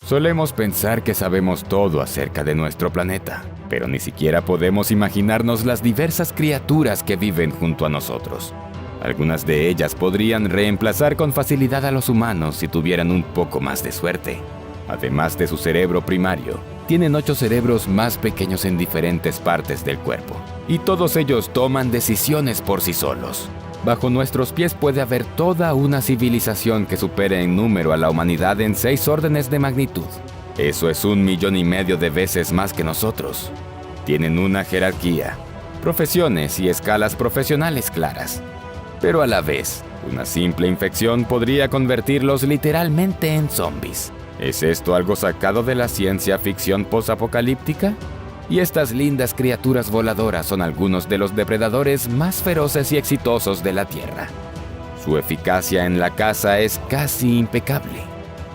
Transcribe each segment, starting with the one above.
Solemos pensar que sabemos todo acerca de nuestro planeta, pero ni siquiera podemos imaginarnos las diversas criaturas que viven junto a nosotros. Algunas de ellas podrían reemplazar con facilidad a los humanos si tuvieran un poco más de suerte. Además de su cerebro primario, tienen 8 cerebros más pequeños en diferentes partes del cuerpo, y todos ellos toman decisiones por sí solos. Bajo nuestros pies puede haber toda una civilización que supere en número a la humanidad en 6 órdenes de magnitud. Eso es 1,5 millones de veces más que nosotros. Tienen una jerarquía, profesiones y escalas profesionales claras. Pero a la vez, una simple infección podría convertirlos literalmente en zombies. ¿Es esto algo sacado de la ciencia ficción posapocalíptica? Y estas lindas criaturas voladoras son algunos de los depredadores más feroces y exitosos de la Tierra. Su eficacia en la caza es casi impecable.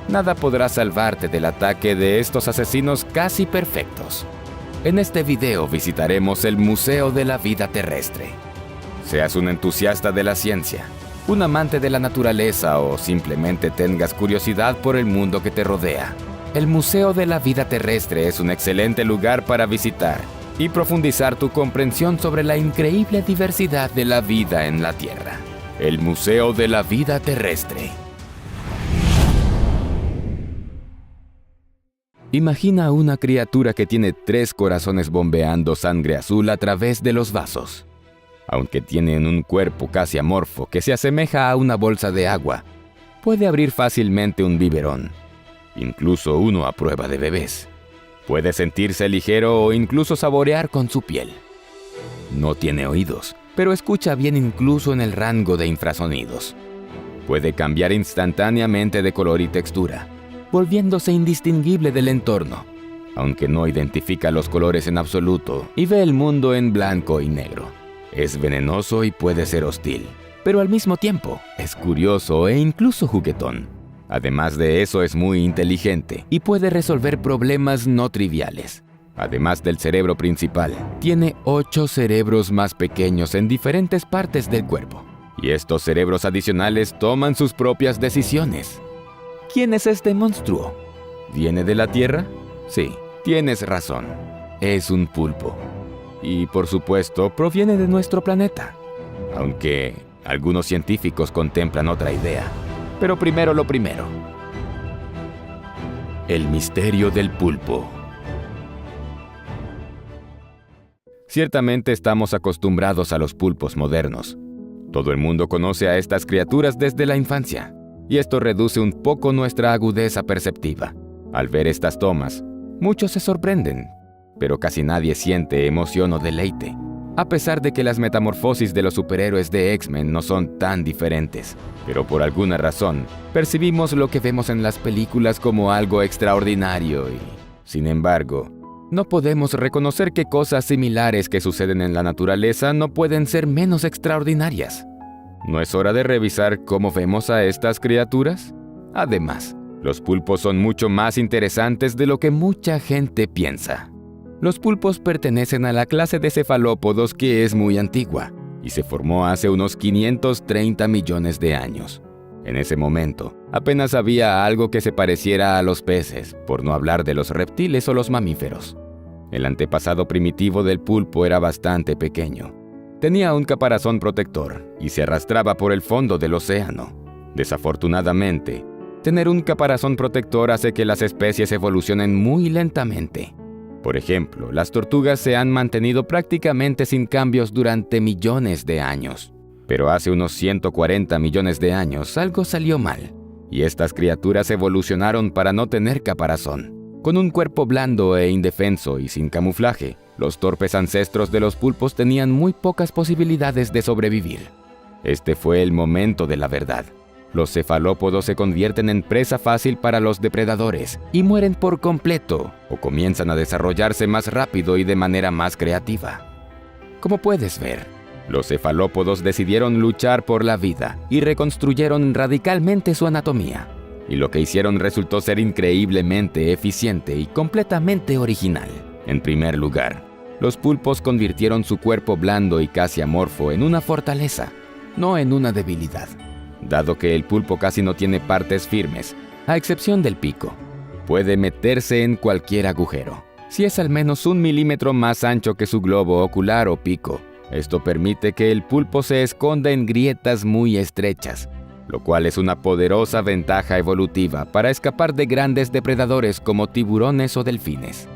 Nada podrá salvarte del ataque de estos asesinos casi perfectos. En este video visitaremos el Museo de la Vida Terrestre. Seas un entusiasta de la ciencia, un amante de la naturaleza o simplemente tengas curiosidad por el mundo que te rodea, el Museo de la Vida Terrestre es un excelente lugar para visitar y profundizar tu comprensión sobre la increíble diversidad de la vida en la Tierra. El Museo de la Vida Terrestre. Imagina una criatura que tiene 3 corazones bombeando sangre azul a través de los vasos. Aunque tienen un cuerpo casi amorfo que se asemeja a una bolsa de agua, puede abrir fácilmente un biberón. Incluso uno a prueba de bebés. Puede sentirse ligero o incluso saborear con su piel. No tiene oídos, pero escucha bien incluso en el rango de infrasonidos. Puede cambiar instantáneamente de color y textura, volviéndose indistinguible del entorno, aunque no identifica los colores en absoluto y ve el mundo en blanco y negro. Es venenoso y puede ser hostil, pero al mismo tiempo es curioso e incluso juguetón. Además de eso, es muy inteligente y puede resolver problemas no triviales. Además del cerebro principal, tiene 8 cerebros más pequeños en diferentes partes del cuerpo. Y estos cerebros adicionales toman sus propias decisiones. ¿Quién es este monstruo? ¿Viene de la Tierra? Sí, tienes razón. Es un pulpo. Y por supuesto, proviene de nuestro planeta. Aunque algunos científicos contemplan otra idea. Pero primero lo primero. El misterio del pulpo. Ciertamente estamos acostumbrados a los pulpos modernos. Todo el mundo conoce a estas criaturas desde la infancia, y esto reduce un poco nuestra agudeza perceptiva. Al ver estas tomas, muchos se sorprenden, pero casi nadie siente emoción o deleite, a pesar de que las metamorfosis de los superhéroes de X-Men no son tan diferentes. Pero por alguna razón, percibimos lo que vemos en las películas como algo extraordinario y, sin embargo, no podemos reconocer que cosas similares que suceden en la naturaleza no pueden ser menos extraordinarias. ¿No es hora de revisar cómo vemos a estas criaturas? Además, los pulpos son mucho más interesantes de lo que mucha gente piensa. Los pulpos pertenecen a la clase de cefalópodos que es muy antigua y se formó hace unos 530 millones de años. En ese momento, apenas había algo que se pareciera a los peces, por no hablar de los reptiles o los mamíferos. El antepasado primitivo del pulpo era bastante pequeño. Tenía un caparazón protector y se arrastraba por el fondo del océano. Desafortunadamente, tener un caparazón protector hace que las especies evolucionen muy lentamente. Por ejemplo, las tortugas se han mantenido prácticamente sin cambios durante millones de años. Pero hace unos 140 millones de años algo salió mal, y estas criaturas evolucionaron para no tener caparazón. Con un cuerpo blando e indefenso y sin camuflaje, los torpes ancestros de los pulpos tenían muy pocas posibilidades de sobrevivir. Este fue el momento de la verdad. Los cefalópodos se convierten en presa fácil para los depredadores y mueren por completo o comienzan a desarrollarse más rápido y de manera más creativa. Como puedes ver, los cefalópodos decidieron luchar por la vida y reconstruyeron radicalmente su anatomía. Y lo que hicieron resultó ser increíblemente eficiente y completamente original. En primer lugar, los pulpos convirtieron su cuerpo blando y casi amorfo en una fortaleza, no en una debilidad. Dado que el pulpo casi no tiene partes firmes, a excepción del pico. puede meterse en cualquier agujero. Si es al menos 1 milímetro más ancho que su globo ocular o pico, esto permite que el pulpo se esconda en grietas muy estrechas, lo cual es una poderosa ventaja evolutiva para escapar de grandes depredadores como tiburones o delfines.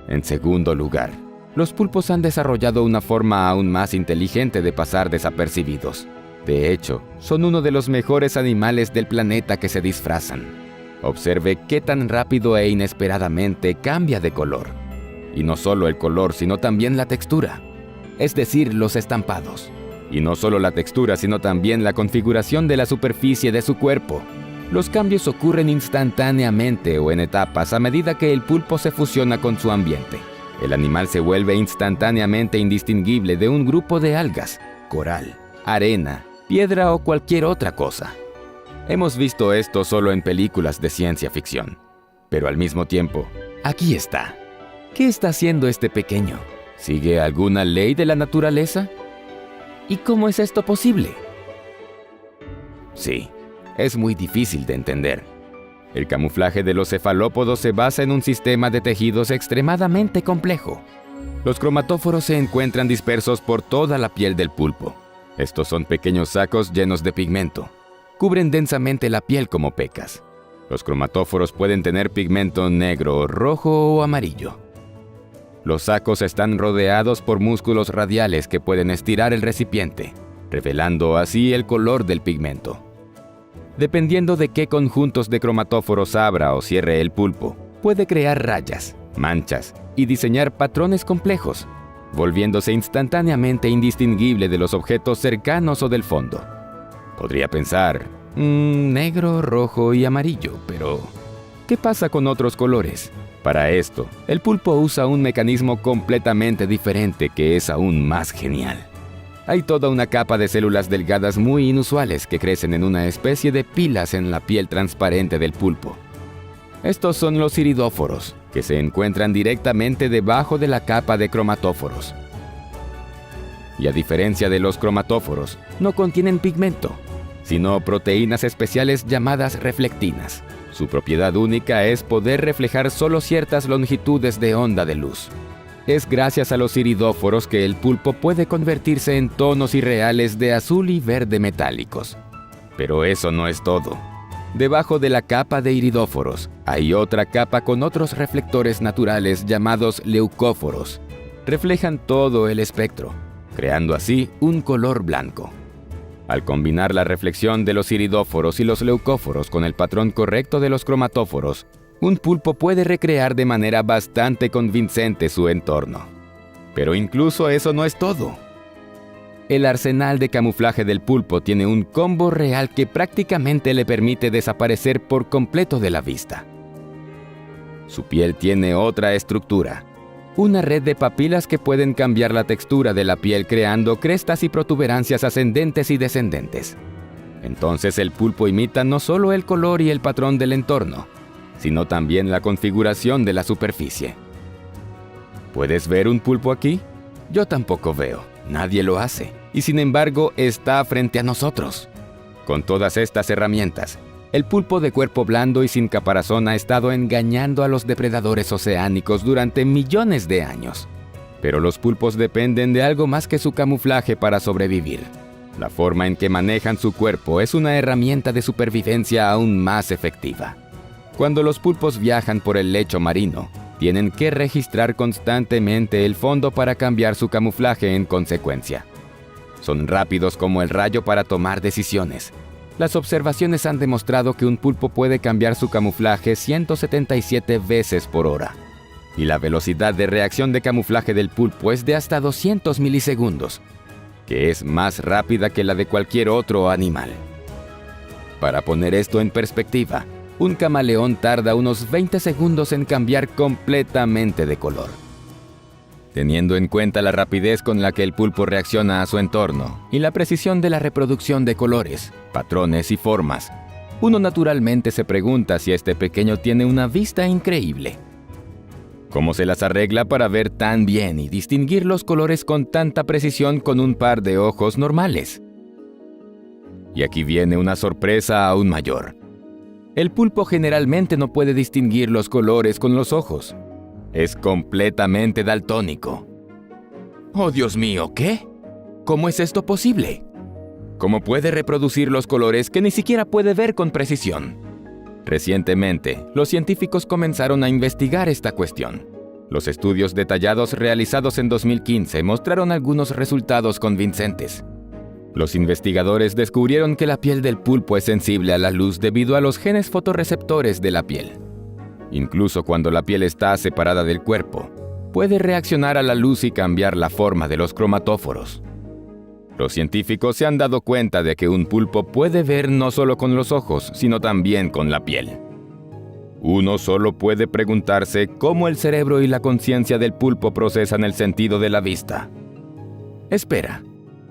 En segundo lugar, los pulpos han desarrollado una forma aún más inteligente de pasar desapercibidos. De hecho, son uno de los mejores animales del planeta que se disfrazan. Observe qué tan rápido e inesperadamente cambia de color. Y no solo el color, sino también la textura, es decir, los estampados. Y no solo la textura, sino también la configuración de la superficie de su cuerpo. Los cambios ocurren instantáneamente o en etapas a medida que el pulpo se fusiona con su ambiente. El animal se vuelve instantáneamente indistinguible de un grupo de algas, coral, arena, piedra o cualquier otra cosa. Hemos visto esto solo en películas de ciencia ficción. Pero al mismo tiempo, aquí está. ¿Qué está haciendo este pequeño? ¿Sigue alguna ley de la naturaleza? ¿Y cómo es esto posible? Sí, es muy difícil de entender. El camuflaje de los cefalópodos se basa en un sistema de tejidos extremadamente complejo. Los cromatóforos se encuentran dispersos por toda la piel del pulpo. Estos son pequeños sacos llenos de pigmento. Cubren densamente la piel como pecas. Los cromatóforos pueden tener pigmento negro, rojo o amarillo. Los sacos están rodeados por músculos radiales que pueden estirar el recipiente, revelando así el color del pigmento. Dependiendo de qué conjuntos de cromatóforos abra o cierre el pulpo, puede crear rayas, manchas y diseñar patrones complejos, volviéndose instantáneamente indistinguible de los objetos cercanos o del fondo. Podría pensar, negro, rojo y amarillo, pero ¿qué pasa con otros colores? Para esto, el pulpo usa un mecanismo completamente diferente que es aún más genial. Hay toda una capa de células delgadas muy inusuales que crecen en una especie de pilas en la piel transparente del pulpo. Estos son los iridóforos, que se encuentran directamente debajo de la capa de cromatóforos. Y a diferencia de los cromatóforos, no contienen pigmento, sino proteínas especiales llamadas reflectinas. Su propiedad única es poder reflejar solo ciertas longitudes de onda de luz. Es gracias a los iridóforos que el pulpo puede convertirse en tonos irreales de azul y verde metálicos. Pero eso no es todo. Debajo de la capa de iridóforos hay otra capa con otros reflectores naturales llamados leucóforos. Reflejan todo el espectro, creando así un color blanco. Al combinar la reflexión de los iridóforos y los leucóforos con el patrón correcto de los cromatóforos, un pulpo puede recrear de manera bastante convincente su entorno. Pero incluso eso no es todo. El arsenal de camuflaje del pulpo tiene un combo real que prácticamente le permite desaparecer por completo de la vista. Su piel tiene otra estructura, una red de papilas que pueden cambiar la textura de la piel creando crestas y protuberancias ascendentes y descendentes. Entonces el pulpo imita no solo el color y el patrón del entorno, sino también la configuración de la superficie. ¿Puedes ver un pulpo aquí? Yo tampoco veo, nadie lo hace, y sin embargo está frente a nosotros. Con todas estas herramientas, el pulpo de cuerpo blando y sin caparazón ha estado engañando a los depredadores oceánicos durante millones de años. Pero los pulpos dependen de algo más que su camuflaje para sobrevivir. La forma en que manejan su cuerpo es una herramienta de supervivencia aún más efectiva. Cuando los pulpos viajan por el lecho marino, tienen que registrar constantemente el fondo para cambiar su camuflaje en consecuencia. Son rápidos como el rayo para tomar decisiones. Las observaciones han demostrado que un pulpo puede cambiar su camuflaje 177 veces por hora. Y la velocidad de reacción de camuflaje del pulpo es de hasta 200 milisegundos, que es más rápida que la de cualquier otro animal. Para poner esto en perspectiva, un camaleón tarda unos 20 segundos en cambiar completamente de color. Teniendo en cuenta la rapidez con la que el pulpo reacciona a su entorno y la precisión de la reproducción de colores, patrones y formas, uno naturalmente se pregunta si este pequeño tiene una vista increíble. ¿Cómo se las arregla para ver tan bien y distinguir los colores con tanta precisión con un par de ojos normales? Y aquí viene una sorpresa aún mayor. El pulpo generalmente no puede distinguir los colores con los ojos. Es completamente daltónico. ¡Oh, Dios mío! ¿Qué? ¿Cómo es esto posible? ¿Cómo puede reproducir los colores que ni siquiera puede ver con precisión? Recientemente, los científicos comenzaron a investigar esta cuestión. Los estudios detallados realizados en 2015 mostraron algunos resultados convincentes. Los investigadores descubrieron que la piel del pulpo es sensible a la luz debido a los genes fotorreceptores de la piel. Incluso cuando la piel está separada del cuerpo, puede reaccionar a la luz y cambiar la forma de los cromatóforos. Los científicos se han dado cuenta de que un pulpo puede ver no solo con los ojos, sino también con la piel. Uno solo puede preguntarse cómo el cerebro y la conciencia del pulpo procesan el sentido de la vista. Espera,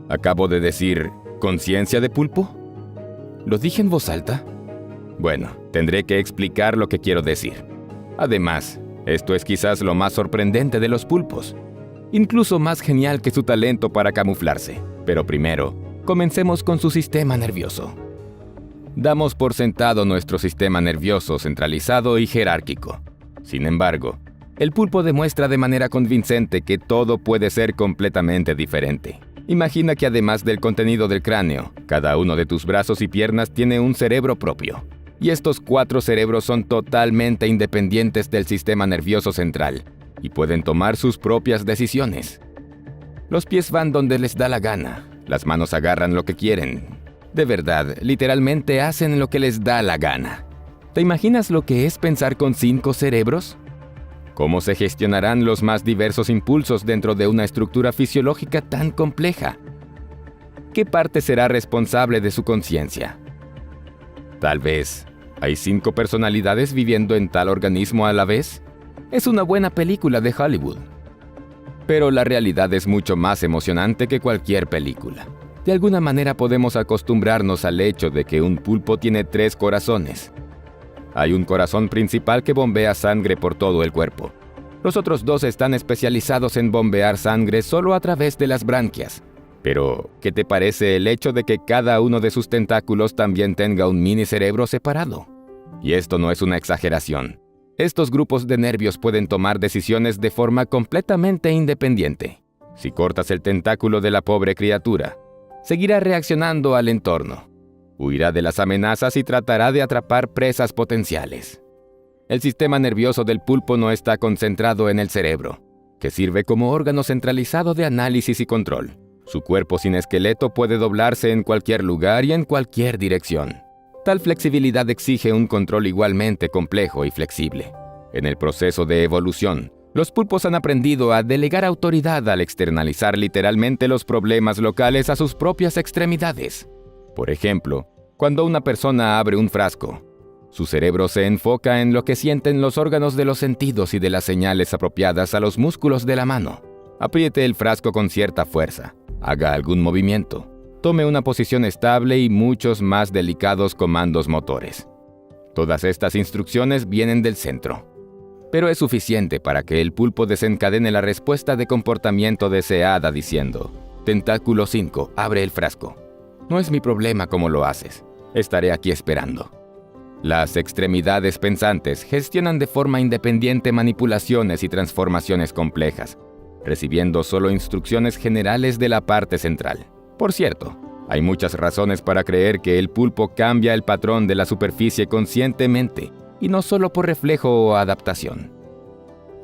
¿acabo de decir conciencia de pulpo? ¿Lo dije en voz alta? Bueno, tendré que explicar lo que quiero decir. Además, esto es quizás lo más sorprendente de los pulpos, incluso más genial que su talento para camuflarse. Pero primero, comencemos con su sistema nervioso. Damos por sentado nuestro sistema nervioso centralizado y jerárquico. Sin embargo, el pulpo demuestra de manera convincente que todo puede ser completamente diferente. Imagina que además del contenido del cráneo, cada uno de tus brazos y piernas tiene un cerebro propio. Y estos 4 cerebros son totalmente independientes del sistema nervioso central y pueden tomar sus propias decisiones. Los pies van donde les da la gana, las manos agarran lo que quieren. De verdad, literalmente hacen lo que les da la gana. ¿Te imaginas lo que es pensar con 5 cerebros? ¿Cómo se gestionarán los más diversos impulsos dentro de una estructura fisiológica tan compleja? ¿Qué parte será responsable de su conciencia? Tal vez, ¿hay 5 personalidades viviendo en tal organismo a la vez? Es una buena película de Hollywood. Pero la realidad es mucho más emocionante que cualquier película. De alguna manera podemos acostumbrarnos al hecho de que un pulpo tiene 3 corazones. Hay un corazón principal que bombea sangre por todo el cuerpo. Los otros 2 están especializados en bombear sangre solo a través de las branquias. Pero, ¿qué te parece el hecho de que cada uno de sus tentáculos también tenga un mini cerebro separado? Y esto no es una exageración. Estos grupos de nervios pueden tomar decisiones de forma completamente independiente. Si cortas el tentáculo de la pobre criatura, seguirá reaccionando al entorno. Huirá de las amenazas y tratará de atrapar presas potenciales. El sistema nervioso del pulpo no está concentrado en el cerebro, que sirve como órgano centralizado de análisis y control. Su cuerpo sin esqueleto puede doblarse en cualquier lugar y en cualquier dirección. Tal flexibilidad exige un control igualmente complejo y flexible. En el proceso de evolución, los pulpos han aprendido a delegar autoridad al externalizar literalmente los problemas locales a sus propias extremidades. Por ejemplo, cuando una persona abre un frasco, su cerebro se enfoca en lo que sienten los órganos de los sentidos y de las señales apropiadas a los músculos de la mano. Apriete el frasco con cierta fuerza, haga algún movimiento, tome una posición estable y muchos más delicados comandos motores. Todas estas instrucciones vienen del centro. Pero es suficiente para que el pulpo desencadene la respuesta de comportamiento deseada diciendo: Tentáculo 5, abre el frasco. No es mi problema cómo lo haces. Estaré aquí esperando. Las extremidades pensantes gestionan de forma independiente manipulaciones y transformaciones complejas, recibiendo solo instrucciones generales de la parte central. Por cierto, hay muchas razones para creer que el pulpo cambia el patrón de la superficie conscientemente, y no solo por reflejo o adaptación.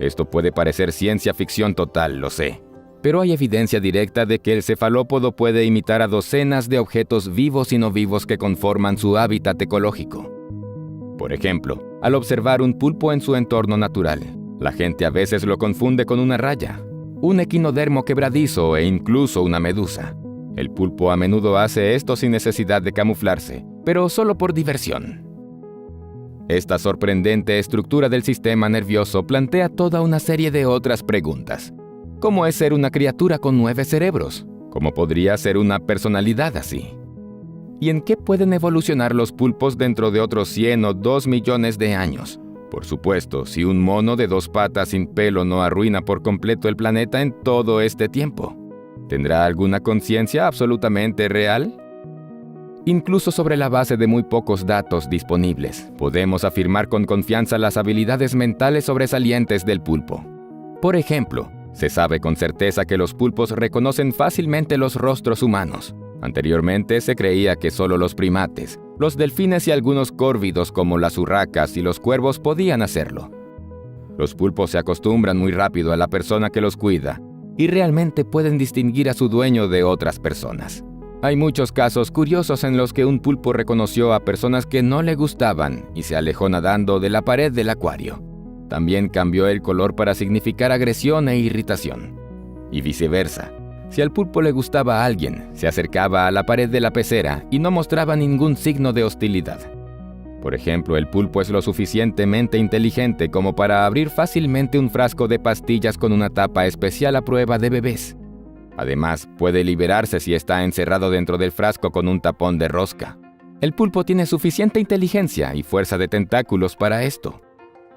Esto puede parecer ciencia ficción total, lo sé, pero hay evidencia directa de que el cefalópodo puede imitar a docenas de objetos vivos y no vivos que conforman su hábitat ecológico. Por ejemplo, al observar un pulpo en su entorno natural, la gente a veces lo confunde con una raya, un equinodermo quebradizo e incluso una medusa. El pulpo a menudo hace esto sin necesidad de camuflarse, pero solo por diversión. Esta sorprendente estructura del sistema nervioso plantea toda una serie de otras preguntas. ¿Cómo es ser una criatura con 9 cerebros? ¿Cómo podría ser una personalidad así? ¿Y en qué pueden evolucionar los pulpos dentro de otros 100 o 2 millones de años? Por supuesto, si un mono de 2 patas sin pelo no arruina por completo el planeta en todo este tiempo. ¿Tendrá alguna conciencia absolutamente real? Incluso sobre la base de muy pocos datos disponibles, podemos afirmar con confianza las habilidades mentales sobresalientes del pulpo. Por ejemplo, se sabe con certeza que los pulpos reconocen fácilmente los rostros humanos. Anteriormente se creía que solo los primates, los delfines y algunos córvidos como las urracas y los cuervos podían hacerlo. Los pulpos se acostumbran muy rápido a la persona que los cuida y realmente pueden distinguir a su dueño de otras personas. Hay muchos casos curiosos en los que un pulpo reconoció a personas que no le gustaban y se alejó nadando de la pared del acuario. También cambió el color para significar agresión e irritación. Y viceversa. Si al pulpo le gustaba a alguien, se acercaba a la pared de la pecera y no mostraba ningún signo de hostilidad. Por ejemplo, el pulpo es lo suficientemente inteligente como para abrir fácilmente un frasco de pastillas con una tapa especial a prueba de bebés. Además, puede liberarse si está encerrado dentro del frasco con un tapón de rosca. El pulpo tiene suficiente inteligencia y fuerza de tentáculos para esto.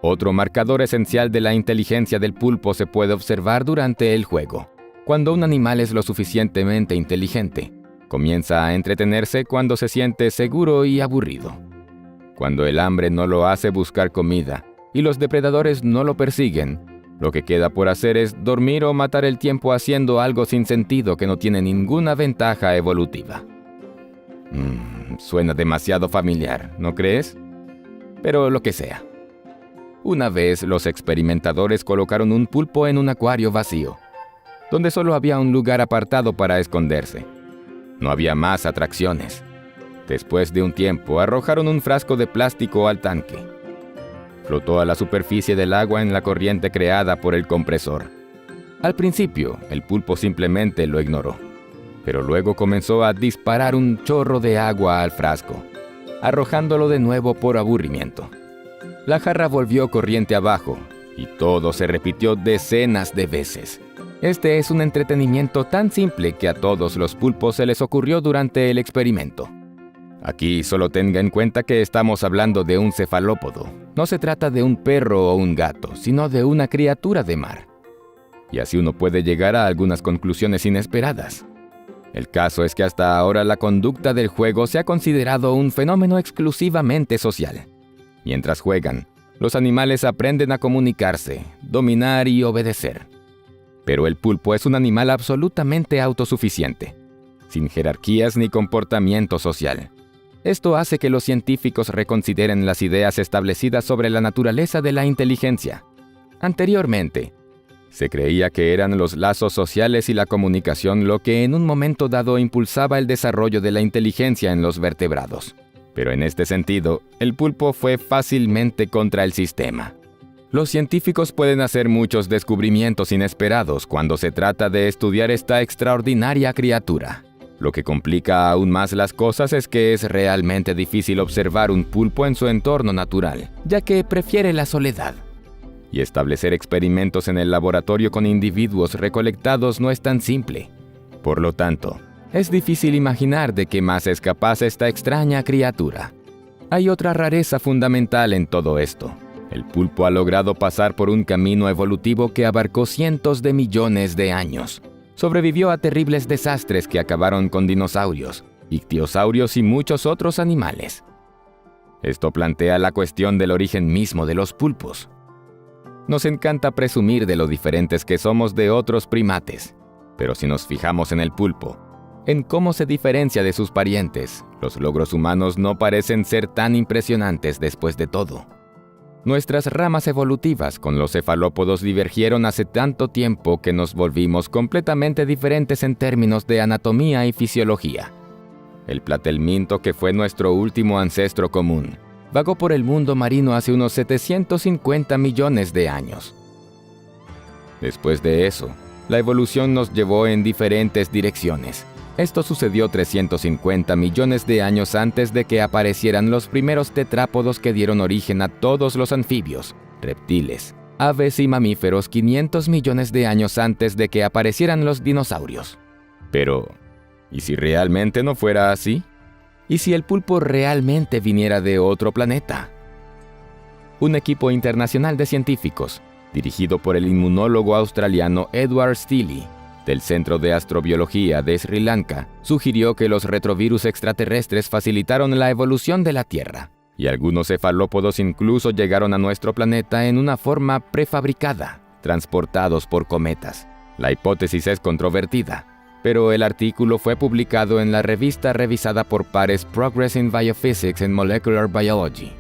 Otro marcador esencial de la inteligencia del pulpo se puede observar durante el juego. Cuando un animal es lo suficientemente inteligente, comienza a entretenerse cuando se siente seguro y aburrido. Cuando el hambre no lo hace buscar comida y los depredadores no lo persiguen, lo que queda por hacer es dormir o matar el tiempo haciendo algo sin sentido que no tiene ninguna ventaja evolutiva. Suena demasiado familiar, ¿no crees? Pero lo que sea. Una vez los experimentadores colocaron un pulpo en un acuario vacío, donde solo había un lugar apartado para esconderse. No había más atracciones. Después de un tiempo, arrojaron un frasco de plástico al tanque. Flotó a la superficie del agua en la corriente creada por el compresor. Al principio, el pulpo simplemente lo ignoró, pero luego comenzó a disparar un chorro de agua al frasco, arrojándolo de nuevo por aburrimiento. La jarra volvió corriente abajo, y todo se repitió decenas de veces. Este es un entretenimiento tan simple que a todos los pulpos se les ocurrió durante el experimento. Aquí solo tenga en cuenta que estamos hablando de un cefalópodo. No se trata de un perro o un gato, sino de una criatura de mar. Y así uno puede llegar a algunas conclusiones inesperadas. El caso es que hasta ahora la conducta del juego se ha considerado un fenómeno exclusivamente social. Mientras juegan, los animales aprenden a comunicarse, dominar y obedecer. Pero el pulpo es un animal absolutamente autosuficiente, sin jerarquías ni comportamiento social. Esto hace que los científicos reconsideren las ideas establecidas sobre la naturaleza de la inteligencia. Anteriormente, se creía que eran los lazos sociales y la comunicación lo que en un momento dado impulsaba el desarrollo de la inteligencia en los vertebrados. Pero en este sentido, el pulpo fue fácilmente contra el sistema. Los científicos pueden hacer muchos descubrimientos inesperados cuando se trata de estudiar esta extraordinaria criatura. Lo que complica aún más las cosas es que es realmente difícil observar un pulpo en su entorno natural, ya que prefiere la soledad. Y establecer experimentos en el laboratorio con individuos recolectados no es tan simple. Por lo tanto, es difícil imaginar de qué más es capaz esta extraña criatura. Hay otra rareza fundamental en todo esto. El pulpo ha logrado pasar por un camino evolutivo que abarcó cientos de millones de años. Sobrevivió a terribles desastres que acabaron con dinosaurios, ictiosaurios y muchos otros animales. Esto plantea la cuestión del origen mismo de los pulpos. Nos encanta presumir de lo diferentes que somos de otros primates, pero si nos fijamos en el pulpo, en cómo se diferencia de sus parientes, los logros humanos no parecen ser tan impresionantes después de todo. Nuestras ramas evolutivas con los cefalópodos divergieron hace tanto tiempo que nos volvimos completamente diferentes en términos de anatomía y fisiología. El platelminto, que fue nuestro último ancestro común, vagó por el mundo marino hace unos 750 millones de años. Después de eso, la evolución nos llevó en diferentes direcciones. Esto sucedió 350 millones de años antes de que aparecieran los primeros tetrápodos que dieron origen a todos los anfibios, reptiles, aves y mamíferos 500 millones de años antes de que aparecieran los dinosaurios. Pero, ¿y si realmente no fuera así? ¿Y si el pulpo realmente viniera de otro planeta? Un equipo internacional de científicos, dirigido por el inmunólogo australiano Edward Steele, del Centro de Astrobiología de Sri Lanka sugirió que los retrovirus extraterrestres facilitaron la evolución de la Tierra, y algunos cefalópodos incluso llegaron a nuestro planeta en una forma prefabricada, transportados por cometas. La hipótesis es controvertida, pero el artículo fue publicado en la revista revisada por pares Progress in Biophysics and Molecular Biology.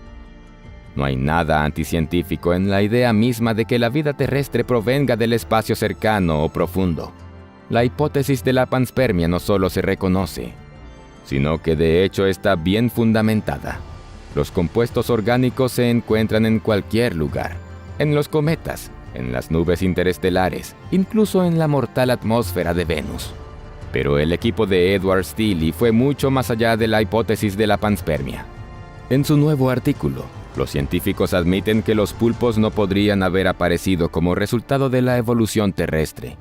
No hay nada anticientífico en la idea misma de que la vida terrestre provenga del espacio cercano o profundo. La hipótesis de la panspermia no solo se reconoce, sino que de hecho está bien fundamentada. Los compuestos orgánicos se encuentran en cualquier lugar, en los cometas, en las nubes interestelares, incluso en la mortal atmósfera de Venus. Pero el equipo de Edward Steele fue mucho más allá de la hipótesis de la panspermia. En su nuevo artículo, los científicos admiten que los pulpos no podrían haber aparecido como resultado de la evolución terrestre.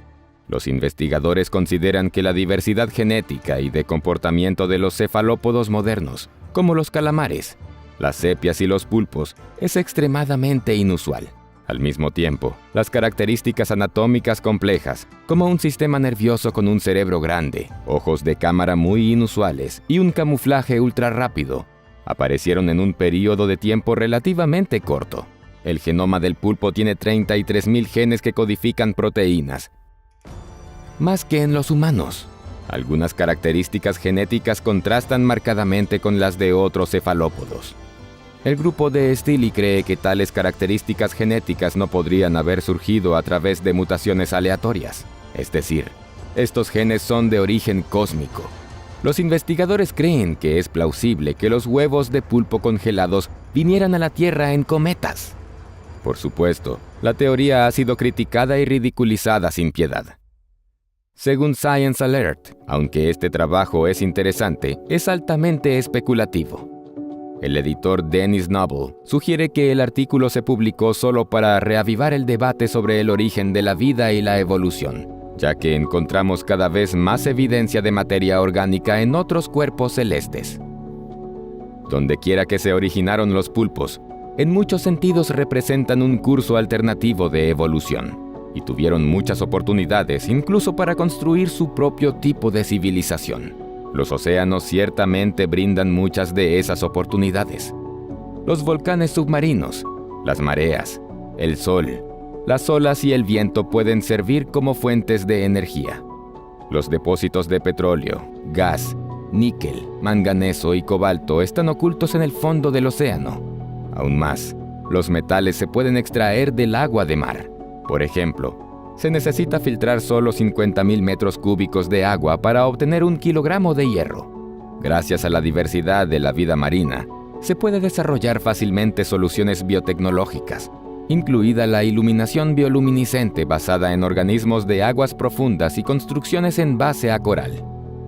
Los investigadores consideran que la diversidad genética y de comportamiento de los cefalópodos modernos, como los calamares, las sepias y los pulpos, es extremadamente inusual. Al mismo tiempo, las características anatómicas complejas, como un sistema nervioso con un cerebro grande, ojos de cámara muy inusuales y un camuflaje ultra rápido, aparecieron en un período de tiempo relativamente corto. El genoma del pulpo tiene 33.000 genes que codifican proteínas, más que en los humanos. Algunas características genéticas contrastan marcadamente con las de otros cefalópodos. El grupo de Steele cree que tales características genéticas no podrían haber surgido a través de mutaciones aleatorias. Es decir, estos genes son de origen cósmico. Los investigadores creen que es plausible que los huevos de pulpo congelados vinieran a la Tierra en cometas. Por supuesto, la teoría ha sido criticada y ridiculizada sin piedad. Según Science Alert, aunque este trabajo es interesante, es altamente especulativo. El editor Dennis Noble sugiere que el artículo se publicó solo para reavivar el debate sobre el origen de la vida y la evolución, ya que encontramos cada vez más evidencia de materia orgánica en otros cuerpos celestes. Dondequiera que se originaron los pulpos, en muchos sentidos representan un curso alternativo de evolución, y tuvieron muchas oportunidades incluso para construir su propio tipo de civilización. Los océanos ciertamente brindan muchas de esas oportunidades. Los volcanes submarinos, las mareas, el sol, las olas y el viento pueden servir como fuentes de energía. Los depósitos de petróleo, gas, níquel, manganeso y cobalto están ocultos en el fondo del océano. Aún más, los metales se pueden extraer del agua de mar. Por ejemplo, se necesita filtrar solo 50.000 metros cúbicos de agua para obtener 1 kilogramo de hierro. Gracias a la diversidad de la vida marina, se puede desarrollar fácilmente soluciones biotecnológicas, incluida la iluminación bioluminiscente basada en organismos de aguas profundas y construcciones en base a coral.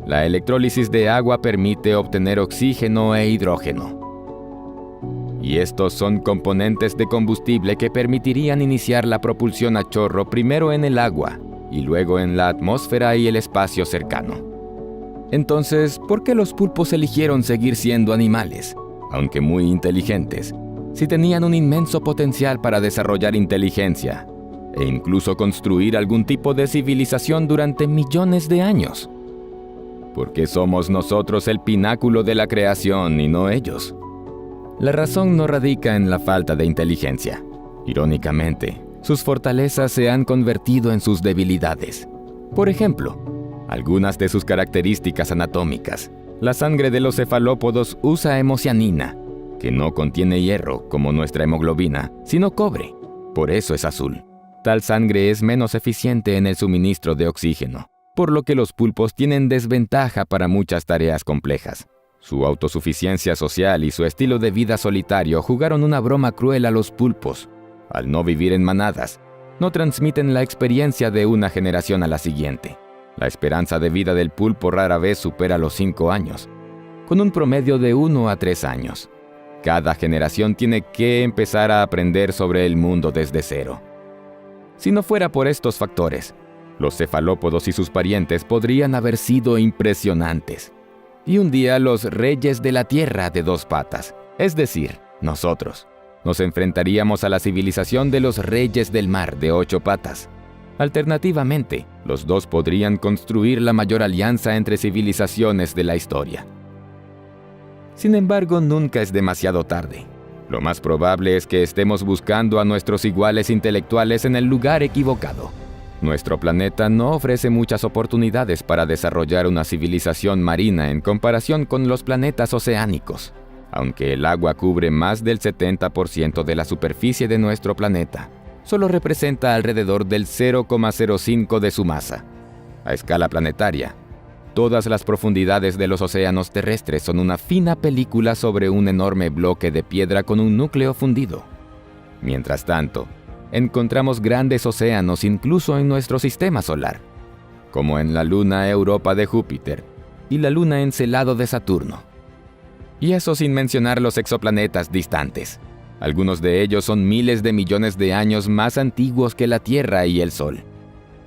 La electrólisis de agua permite obtener oxígeno e hidrógeno. Y estos son componentes de combustible que permitirían iniciar la propulsión a chorro primero en el agua y luego en la atmósfera y el espacio cercano. Entonces, ¿por qué los pulpos eligieron seguir siendo animales, aunque muy inteligentes, si tenían un inmenso potencial para desarrollar inteligencia e incluso construir algún tipo de civilización durante millones de años? ¿Por qué somos nosotros el pináculo de la creación y no ellos? La razón no radica en la falta de inteligencia. Irónicamente, sus fortalezas se han convertido en sus debilidades. Por ejemplo, algunas de sus características anatómicas. La sangre de los cefalópodos usa hemocianina, que no contiene hierro como nuestra hemoglobina, sino cobre. Por eso es azul. Tal sangre es menos eficiente en el suministro de oxígeno, por lo que los pulpos tienen desventaja para muchas tareas complejas. Su autosuficiencia social y su estilo de vida solitario jugaron una broma cruel a los pulpos. Al no vivir en manadas, no transmiten la experiencia de una generación a la siguiente. La esperanza de vida del pulpo rara vez supera los 5 años, con un promedio de 1 a 3 años. Cada generación tiene que empezar a aprender sobre el mundo desde cero. Si no fuera por estos factores, los cefalópodos y sus parientes podrían haber sido impresionantes. Y un día los reyes de la tierra de 2 patas, es decir, nosotros, nos enfrentaríamos a la civilización de los reyes del mar de 8 patas. Alternativamente, los dos podrían construir la mayor alianza entre civilizaciones de la historia. Sin embargo, nunca es demasiado tarde. Lo más probable es que estemos buscando a nuestros iguales intelectuales en el lugar equivocado. Nuestro planeta no ofrece muchas oportunidades para desarrollar una civilización marina en comparación con los planetas oceánicos, aunque el agua cubre más del 70% de la superficie de nuestro planeta. Solo representa alrededor del 0,05 de su masa. A escala planetaria, todas las profundidades de los océanos terrestres son una fina película sobre un enorme bloque de piedra con un núcleo fundido. Mientras tanto, encontramos grandes océanos incluso en nuestro sistema solar, como en la luna Europa de Júpiter y la luna Encelado de Saturno. Y eso sin mencionar los exoplanetas distantes. Algunos de ellos son miles de millones de años más antiguos que la Tierra y el Sol.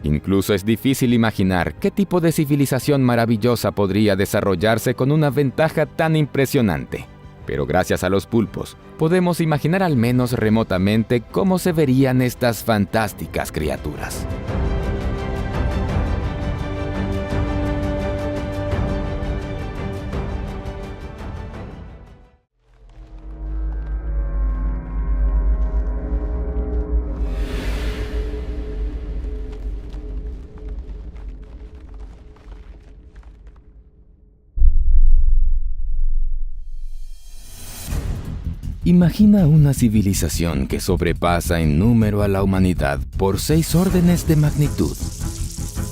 Incluso es difícil imaginar qué tipo de civilización maravillosa podría desarrollarse con una ventaja tan impresionante. Pero gracias a los pulpos, podemos imaginar al menos remotamente cómo se verían estas fantásticas criaturas. Imagina una civilización que sobrepasa en número a la humanidad por 6 órdenes de magnitud.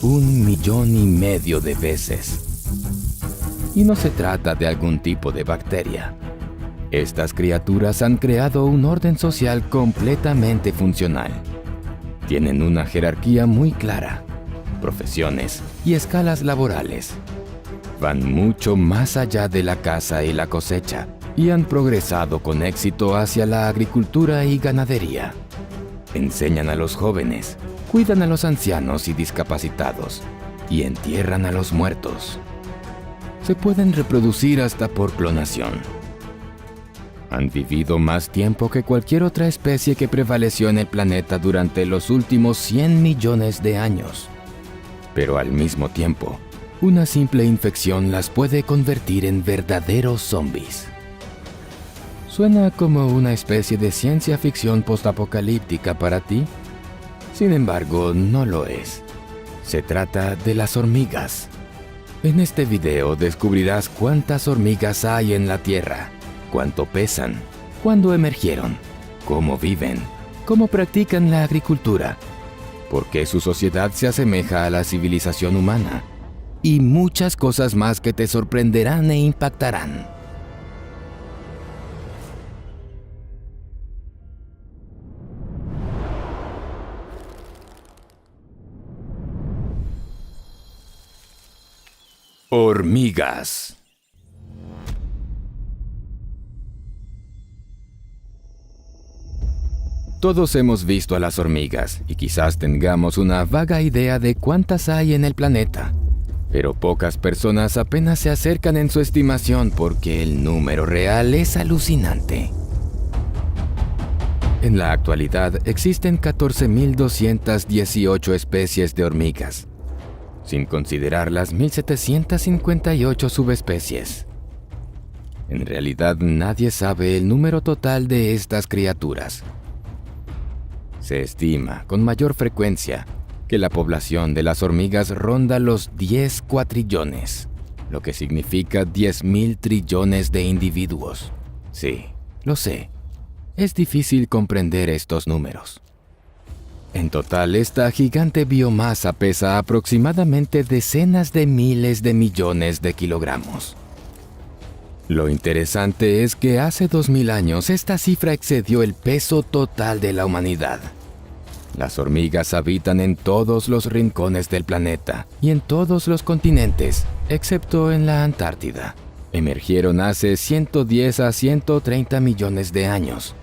1,5 millones de veces. Y no se trata de algún tipo de bacteria. Estas criaturas han creado un orden social completamente funcional. Tienen una jerarquía muy clara, profesiones y escalas laborales. Van mucho más allá de la caza y la cosecha, y han progresado con éxito hacia la agricultura y ganadería. Enseñan a los jóvenes, cuidan a los ancianos y discapacitados, y entierran a los muertos. Se pueden reproducir hasta por clonación. Han vivido más tiempo que cualquier otra especie que prevaleció en el planeta durante los últimos 100 millones de años. Pero al mismo tiempo, una simple infección las puede convertir en verdaderos zombies. ¿Suena como una especie de ciencia ficción postapocalíptica para ti? Sin embargo, no lo es. Se trata de las hormigas. En este video descubrirás cuántas hormigas hay en la Tierra, cuánto pesan, cuándo emergieron, cómo viven, cómo practican la agricultura, por qué su sociedad se asemeja a la civilización humana, y muchas cosas más que te sorprenderán e impactarán. Hormigas. Todos hemos visto a las hormigas y quizás tengamos una vaga idea de cuántas hay en el planeta. Pero pocas personas apenas se acercan en su estimación porque el número real es alucinante. En la actualidad existen 14.218 especies de hormigas, sin considerar las 1.758 subespecies. En realidad, nadie sabe el número total de estas criaturas. Se estima, con mayor frecuencia, que la población de las hormigas ronda los 10 cuatrillones, lo que significa 10.000 trillones de individuos. Sí, lo sé. Es difícil comprender estos números. En total, esta gigante biomasa pesa aproximadamente decenas de miles de millones de kilogramos. Lo interesante es que hace 2000 años esta cifra excedió el peso total de la humanidad. Las hormigas habitan en todos los rincones del planeta y en todos los continentes, excepto en la Antártida. Emergieron hace 110 a 130 millones de años.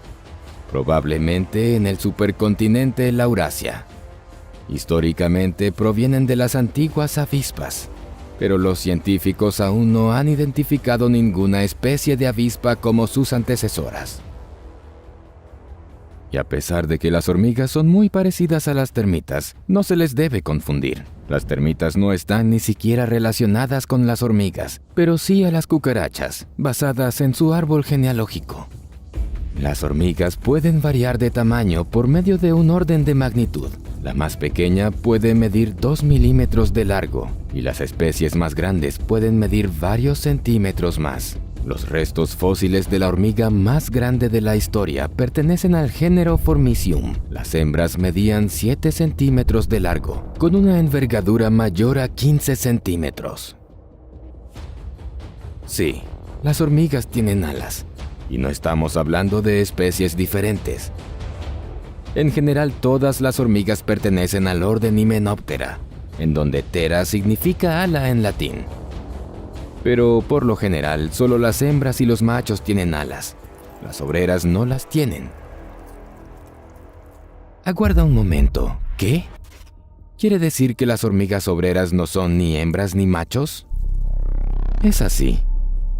Probablemente en el supercontinente Laurasia. Históricamente provienen de las antiguas avispas, pero los científicos aún no han identificado ninguna especie de avispa como sus antecesoras. Y a pesar de que las hormigas son muy parecidas a las termitas, no se les debe confundir. Las termitas no están ni siquiera relacionadas con las hormigas, pero sí a las cucarachas, basadas en su árbol genealógico. Las hormigas pueden variar de tamaño por medio de un orden de magnitud. La más pequeña puede medir 2 milímetros de largo, y las especies más grandes pueden medir varios centímetros más. Los restos fósiles de la hormiga más grande de la historia pertenecen al género Formicium. Las hembras medían 7 centímetros de largo, con una envergadura mayor a 15 centímetros. Sí, las hormigas tienen alas, y no estamos hablando de especies diferentes. En general, todas las hormigas pertenecen al orden Hymenoptera, en donde Ptera significa ala en latín. Pero por lo general, solo las hembras y los machos tienen alas. Las obreras no las tienen. Aguarda un momento, ¿qué? ¿Quiere decir que las hormigas obreras no son ni hembras ni machos? Es así,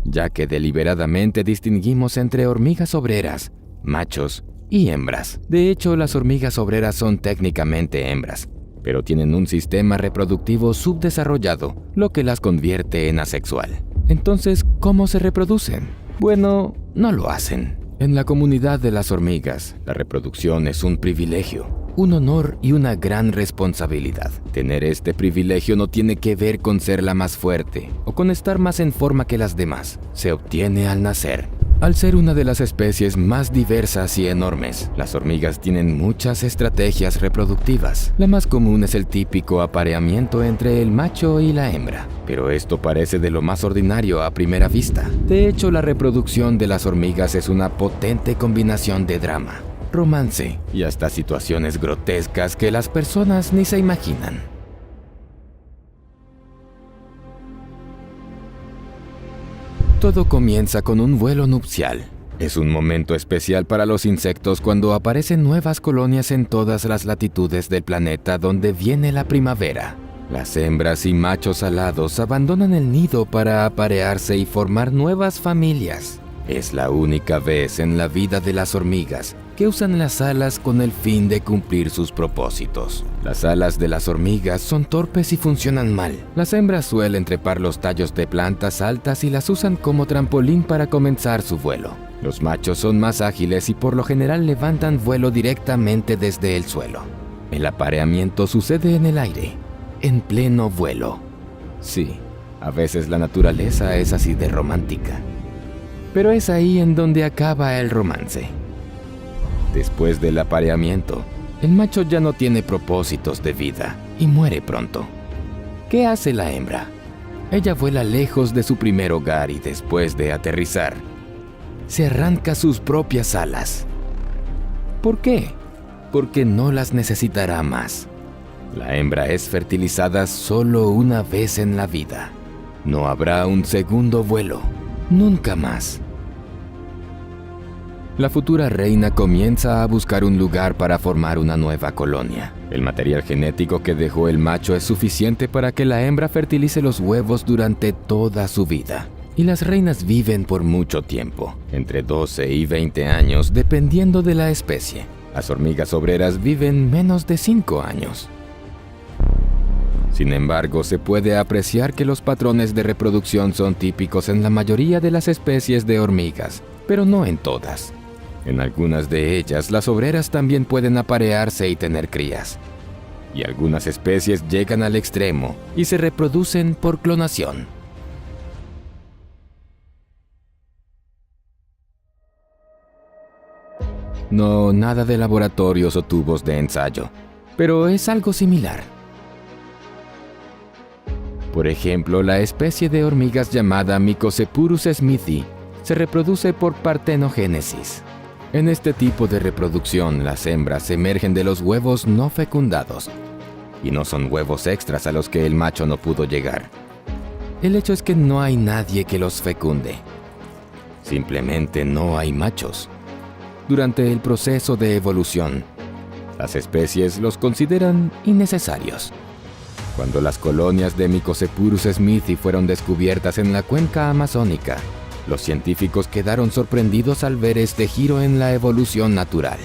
ya que deliberadamente distinguimos entre hormigas obreras, machos y hembras. De hecho, las hormigas obreras son técnicamente hembras, pero tienen un sistema reproductivo subdesarrollado, lo que las convierte en asexual. Entonces, ¿cómo se reproducen? Bueno, no lo hacen. En la comunidad de las hormigas, la reproducción es un privilegio, un honor y una gran responsabilidad. Tener este privilegio no tiene que ver con ser la más fuerte o con estar más en forma que las demás. Se obtiene al nacer. Al ser una de las especies más diversas y enormes, las hormigas tienen muchas estrategias reproductivas. La más común es el típico apareamiento entre el macho y la hembra, pero esto parece de lo más ordinario a primera vista. De hecho, la reproducción de las hormigas es una potente combinación de drama, romance y hasta situaciones grotescas que las personas ni se imaginan. Todo comienza con un vuelo nupcial. Es un momento especial para los insectos cuando aparecen nuevas colonias en todas las latitudes del planeta donde viene la primavera. Las hembras y machos alados abandonan el nido para aparearse y formar nuevas familias. Es la única vez en la vida de las hormigas que usan las alas con el fin de cumplir sus propósitos. Las alas de las hormigas son torpes y funcionan mal. Las hembras suelen trepar los tallos de plantas altas y las usan como trampolín para comenzar su vuelo. Los machos son más ágiles y por lo general levantan vuelo directamente desde el suelo. El apareamiento sucede en el aire, en pleno vuelo. Sí, a veces la naturaleza es así de romántica. Pero es ahí en donde acaba el romance. Después del apareamiento, el macho ya no tiene propósitos de vida y muere pronto. ¿Qué hace la hembra? Ella vuela lejos de su primer hogar y después de aterrizar, se arranca sus propias alas. ¿Por qué? Porque no las necesitará más. La hembra es fertilizada solo una vez en la vida. No habrá un segundo vuelo, nunca más. La futura reina comienza a buscar un lugar para formar una nueva colonia. El material genético que dejó el macho es suficiente para que la hembra fertilice los huevos durante toda su vida. Y las reinas viven por mucho tiempo, entre 12 y 20 años, dependiendo de la especie. Las hormigas obreras viven menos de 5 años. Sin embargo, se puede apreciar que los patrones de reproducción son típicos en la mayoría de las especies de hormigas, pero no en todas. En algunas de ellas, las obreras también pueden aparearse y tener crías. Y algunas especies llegan al extremo y se reproducen por clonación. No, nada de laboratorios o tubos de ensayo, pero es algo similar. Por ejemplo, la especie de hormigas llamada Mycoseppurus smithii se reproduce por partenogénesis. En este tipo de reproducción, las hembras emergen de los huevos no fecundados, y no son huevos extras a los que el macho no pudo llegar. El hecho es que no hay nadie que los fecunde. Simplemente no hay machos. Durante el proceso de evolución, las especies los consideran innecesarios. Cuando las colonias de Mycoseppurus smithii fueron descubiertas en la cuenca amazónica, los científicos quedaron sorprendidos al ver este giro en la evolución natural.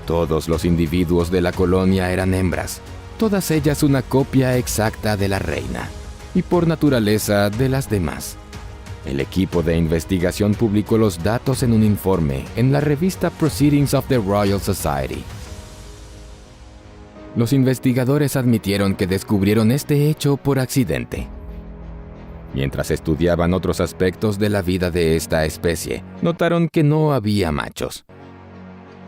Todos los individuos de la colonia eran hembras, todas ellas una copia exacta de la reina, y por naturaleza de las demás. El equipo de investigación publicó los datos en un informe en la revista Proceedings of the Royal Society. Los investigadores admitieron que descubrieron este hecho por accidente. Mientras estudiaban otros aspectos de la vida de esta especie, notaron que no había machos.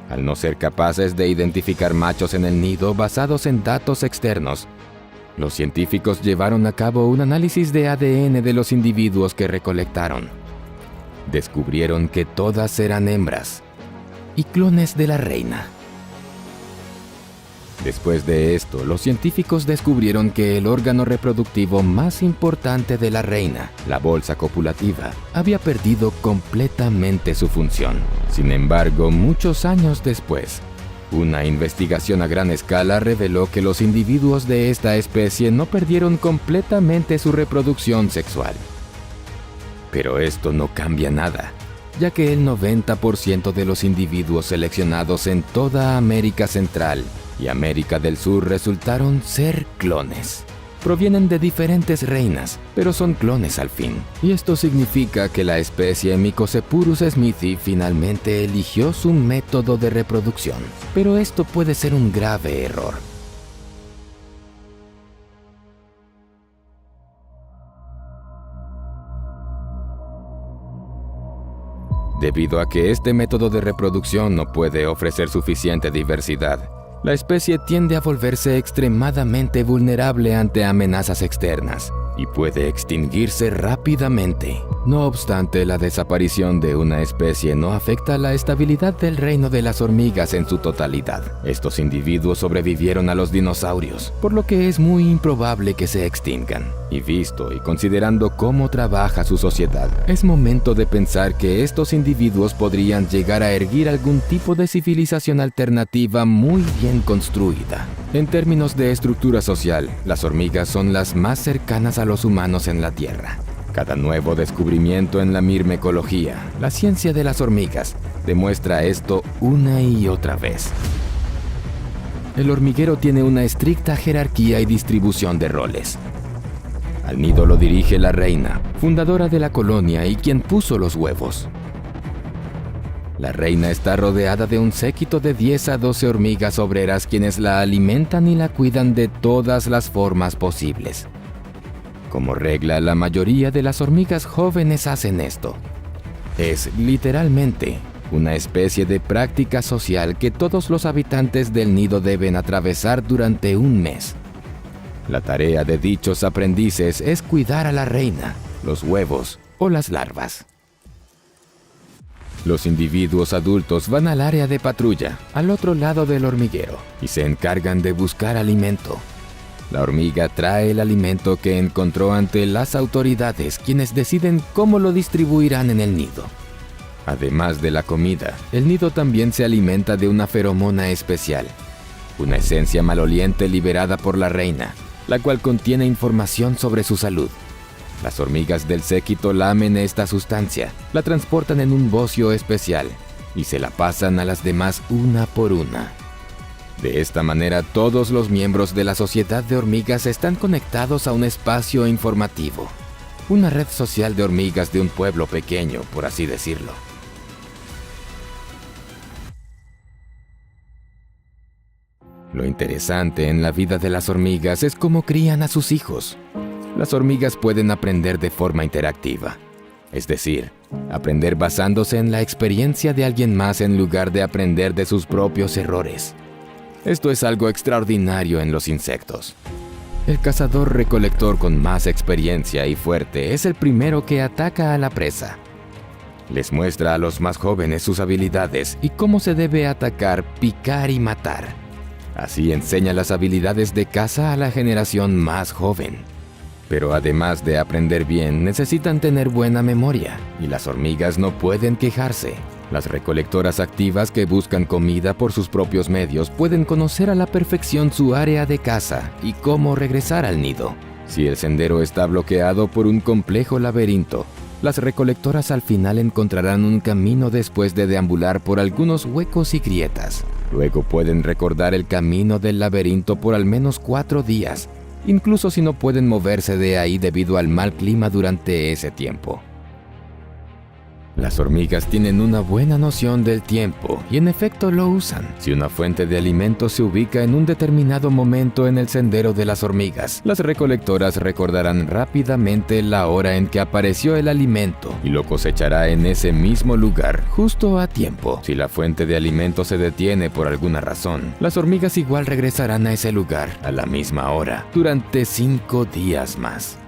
Al no ser capaces de identificar machos en el nido basados en datos externos, los científicos llevaron a cabo un análisis de ADN de los individuos que recolectaron. Descubrieron que todas eran hembras y clones de la reina. Después de esto, los científicos descubrieron que el órgano reproductivo más importante de la reina, la bolsa copulativa, había perdido completamente su función. Sin embargo, muchos años después, una investigación a gran escala reveló que los individuos de esta especie no perdieron completamente su reproducción sexual. Pero esto no cambia nada, ya que el 90% de los individuos seleccionados en toda América Central y América del Sur resultaron ser clones. Provienen de diferentes reinas, pero son clones al fin. Y esto significa que la especie Mycoseppurus smithii finalmente eligió su método de reproducción. Pero esto puede ser un grave error. Debido a que este método de reproducción no puede ofrecer suficiente diversidad, la especie tiende a volverse extremadamente vulnerable ante amenazas externas y puede extinguirse rápidamente. No obstante, la desaparición de una especie no afecta la estabilidad del reino de las hormigas en su totalidad. Estos individuos sobrevivieron a los dinosaurios, por lo que es muy improbable que se extingan. Y visto y considerando cómo trabaja su sociedad, es momento de pensar que estos individuos podrían llegar a erguir algún tipo de civilización alternativa muy bien construida. En términos de estructura social, las hormigas son las más cercanas a los humanos en la Tierra. Cada nuevo descubrimiento en la mirmecología, la ciencia de las hormigas, demuestra esto una y otra vez. El hormiguero tiene una estricta jerarquía y distribución de roles. Al nido lo dirige la reina, fundadora de la colonia y quien puso los huevos. La reina está rodeada de un séquito de 10 a 12 hormigas obreras quienes la alimentan y la cuidan de todas las formas posibles. Como regla, la mayoría de las hormigas jóvenes hacen esto. Es, literalmente, una especie de práctica social que todos los habitantes del nido deben atravesar durante un mes. La tarea de dichos aprendices es cuidar a la reina, los huevos o las larvas. Los individuos adultos van al área de patrulla, al otro lado del hormiguero, y se encargan de buscar alimento. La hormiga trae el alimento que encontró ante las autoridades, quienes deciden cómo lo distribuirán en el nido. Además de la comida, el nido también se alimenta de una feromona especial, una esencia maloliente liberada por la reina, la cual contiene información sobre su salud. Las hormigas del séquito lamen esta sustancia, la transportan en un bocio especial y se la pasan a las demás una por una. De esta manera, todos los miembros de la sociedad de hormigas están conectados a un espacio informativo, una red social de hormigas de un pueblo pequeño, por así decirlo. Lo interesante en la vida de las hormigas es cómo crían a sus hijos. Las hormigas pueden aprender de forma interactiva, es decir, aprender basándose en la experiencia de alguien más en lugar de aprender de sus propios errores. Esto es algo extraordinario en los insectos. El cazador-recolector con más experiencia y fuerte es el primero que ataca a la presa. Les muestra a los más jóvenes sus habilidades y cómo se debe atacar, picar y matar. Así enseña las habilidades de caza a la generación más joven. Pero además de aprender bien, necesitan tener buena memoria, y las hormigas no pueden quejarse. Las recolectoras activas que buscan comida por sus propios medios pueden conocer a la perfección su área de caza y cómo regresar al nido. Si el sendero está bloqueado por un complejo laberinto, las recolectoras al final encontrarán un camino después de deambular por algunos huecos y grietas. Luego pueden recordar el camino del laberinto por al menos 4 días, incluso si no pueden moverse de ahí debido al mal clima durante ese tiempo. Las hormigas tienen una buena noción del tiempo y en efecto lo usan. Si una fuente de alimento se ubica en un determinado momento en el sendero de las hormigas, las recolectoras recordarán rápidamente la hora en que apareció el alimento y lo cosechará en ese mismo lugar, justo a tiempo. Si la fuente de alimento se detiene por alguna razón, las hormigas igual regresarán a ese lugar a la misma hora, durante 5 días más.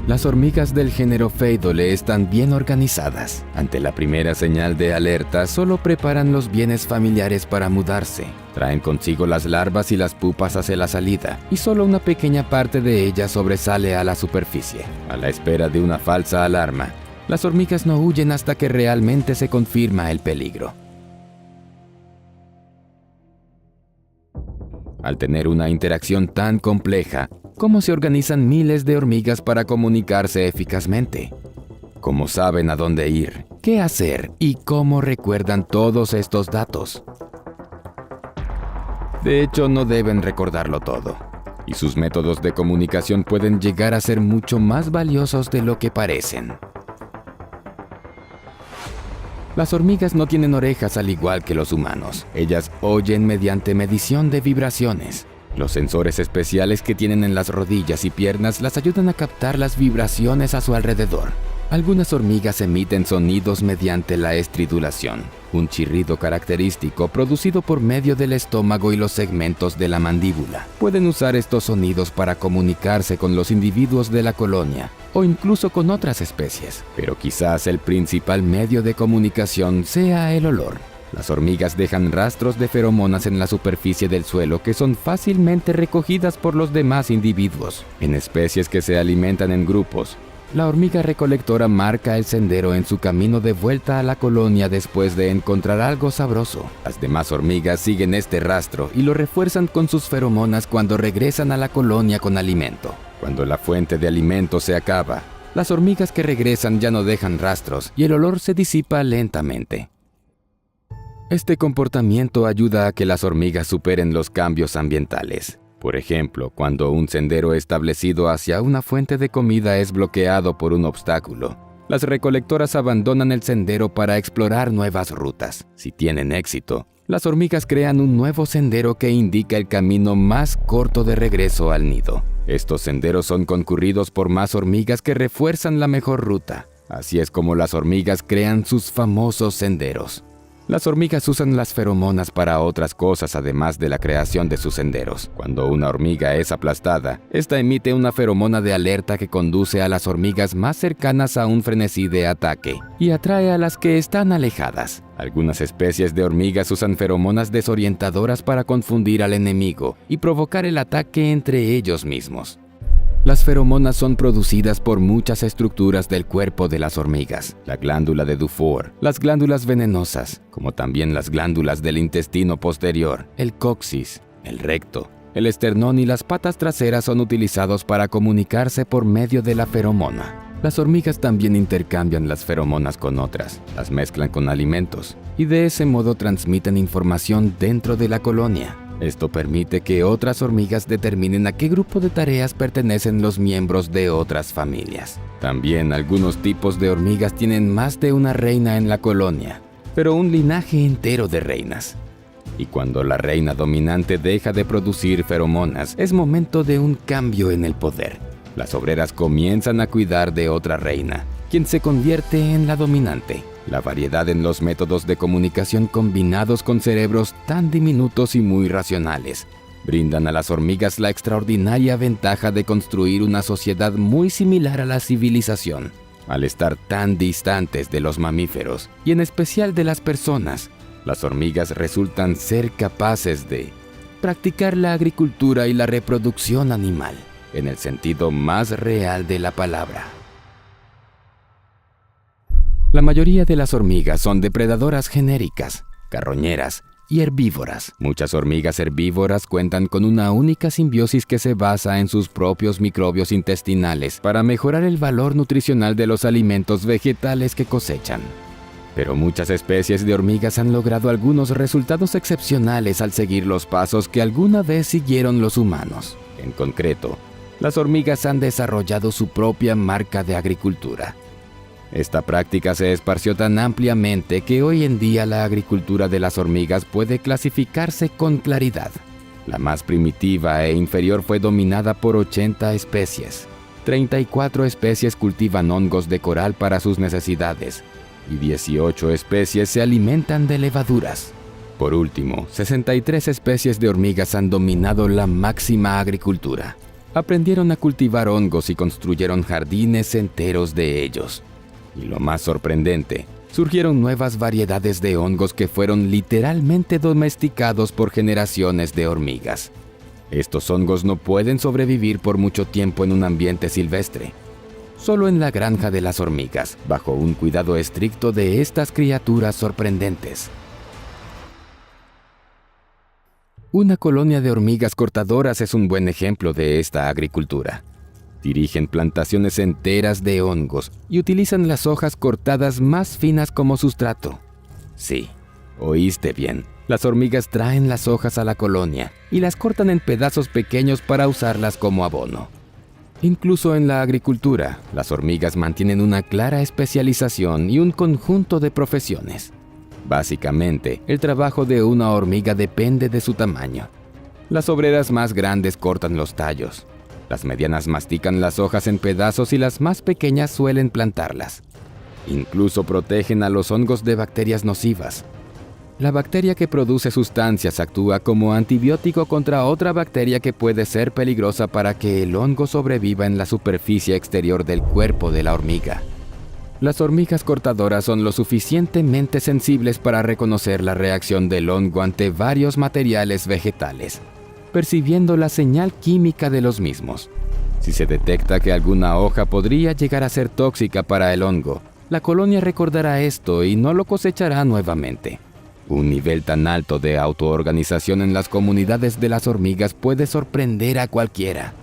Las hormigas del género Pheidole están bien organizadas. Ante la primera señal de alerta, solo preparan los bienes familiares para mudarse. Traen consigo las larvas y las pupas hacia la salida, y solo una pequeña parte de ellas sobresale a la superficie. A la espera de una falsa alarma, las hormigas no huyen hasta que realmente se confirma el peligro. Al tener una interacción tan compleja, ¿cómo se organizan miles de hormigas para comunicarse eficazmente? ¿Cómo saben a dónde ir, qué hacer y cómo recuerdan todos estos datos? De hecho, no deben recordarlo todo, y sus métodos de comunicación pueden llegar a ser mucho más valiosos de lo que parecen. Las hormigas no tienen orejas al igual que los humanos. Ellas oyen mediante medición de vibraciones. Los sensores especiales que tienen en las rodillas y piernas las ayudan a captar las vibraciones a su alrededor. Algunas hormigas emiten sonidos mediante la estridulación, un chirrido característico producido por medio del estómago y los segmentos de la mandíbula. Pueden usar estos sonidos para comunicarse con los individuos de la colonia o incluso con otras especies, pero quizás el principal medio de comunicación sea el olor. Las hormigas dejan rastros de feromonas en la superficie del suelo que son fácilmente recogidas por los demás individuos. En especies que se alimentan en grupos, la hormiga recolectora marca el sendero en su camino de vuelta a la colonia después de encontrar algo sabroso. Las demás hormigas siguen este rastro y lo refuerzan con sus feromonas cuando regresan a la colonia con alimento. Cuando la fuente de alimento se acaba, las hormigas que regresan ya no dejan rastros y el olor se disipa lentamente. Este comportamiento ayuda a que las hormigas superen los cambios ambientales. Por ejemplo, cuando un sendero establecido hacia una fuente de comida es bloqueado por un obstáculo, las recolectoras abandonan el sendero para explorar nuevas rutas. Si tienen éxito, las hormigas crean un nuevo sendero que indica el camino más corto de regreso al nido. Estos senderos son concurridos por más hormigas que refuerzan la mejor ruta. Así es como las hormigas crean sus famosos senderos. Las hormigas usan las feromonas para otras cosas además de la creación de sus senderos. Cuando una hormiga es aplastada, esta emite una feromona de alerta que conduce a las hormigas más cercanas a un frenesí de ataque y atrae a las que están alejadas. Algunas especies de hormigas usan feromonas desorientadoras para confundir al enemigo y provocar el ataque entre ellos mismos. Las feromonas son producidas por muchas estructuras del cuerpo de las hormigas. La glándula de Dufour, las glándulas venenosas, como también las glándulas del intestino posterior, el coxis, el recto, el esternón y las patas traseras son utilizados para comunicarse por medio de la feromona. Las hormigas también intercambian las feromonas con otras, las mezclan con alimentos y de ese modo transmiten información dentro de la colonia. Esto permite que otras hormigas determinen a qué grupo de tareas pertenecen los miembros de otras familias. También algunos tipos de hormigas tienen más de una reina en la colonia, pero un linaje entero de reinas. Y cuando la reina dominante deja de producir feromonas, es momento de un cambio en el poder. Las obreras comienzan a cuidar de otra reina, quien se convierte en la dominante. La variedad en los métodos de comunicación combinados con cerebros tan diminutos y muy racionales brindan a las hormigas la extraordinaria ventaja de construir una sociedad muy similar a la civilización. Al estar tan distantes de los mamíferos, y en especial de las personas, las hormigas resultan ser capaces de practicar la agricultura y la reproducción animal, en el sentido más real de la palabra. La mayoría de las hormigas son depredadoras genéricas, carroñeras y herbívoras. Muchas hormigas herbívoras cuentan con una única simbiosis que se basa en sus propios microbios intestinales para mejorar el valor nutricional de los alimentos vegetales que cosechan. Pero muchas especies de hormigas han logrado algunos resultados excepcionales al seguir los pasos que alguna vez siguieron los humanos. En concreto, las hormigas han desarrollado su propia marca de agricultura. Esta práctica se esparció tan ampliamente que hoy en día la agricultura de las hormigas puede clasificarse con claridad. La más primitiva e inferior fue dominada por 80 especies. 34 especies cultivan hongos de coral para sus necesidades y 18 especies se alimentan de levaduras. Por último, 63 especies de hormigas han dominado la máxima agricultura. Aprendieron a cultivar hongos y construyeron jardines enteros de ellos. Y lo más sorprendente, surgieron nuevas variedades de hongos que fueron literalmente domesticados por generaciones de hormigas. Estos hongos no pueden sobrevivir por mucho tiempo en un ambiente silvestre. Solo en la granja de las hormigas, bajo un cuidado estricto de estas criaturas sorprendentes. Una colonia de hormigas cortadoras es un buen ejemplo de esta agricultura. Dirigen plantaciones enteras de hongos y utilizan las hojas cortadas más finas como sustrato. Sí, oíste bien. Las hormigas traen las hojas a la colonia y las cortan en pedazos pequeños para usarlas como abono. Incluso en la agricultura, las hormigas mantienen una clara especialización y un conjunto de profesiones. Básicamente, el trabajo de una hormiga depende de su tamaño. Las obreras más grandes cortan los tallos. Las medianas mastican las hojas en pedazos y las más pequeñas suelen plantarlas. Incluso protegen a los hongos de bacterias nocivas. La bacteria que produce sustancias actúa como antibiótico contra otra bacteria que puede ser peligrosa para que el hongo sobreviva en la superficie exterior del cuerpo de la hormiga. Las hormigas cortadoras son lo suficientemente sensibles para reconocer la reacción del hongo ante varios materiales vegetales, percibiendo la señal química de los mismos. Si se detecta que alguna hoja podría llegar a ser tóxica para el hongo, la colonia recordará esto y no lo cosechará nuevamente. Un nivel tan alto de autoorganización en las comunidades de las hormigas puede sorprender a cualquiera.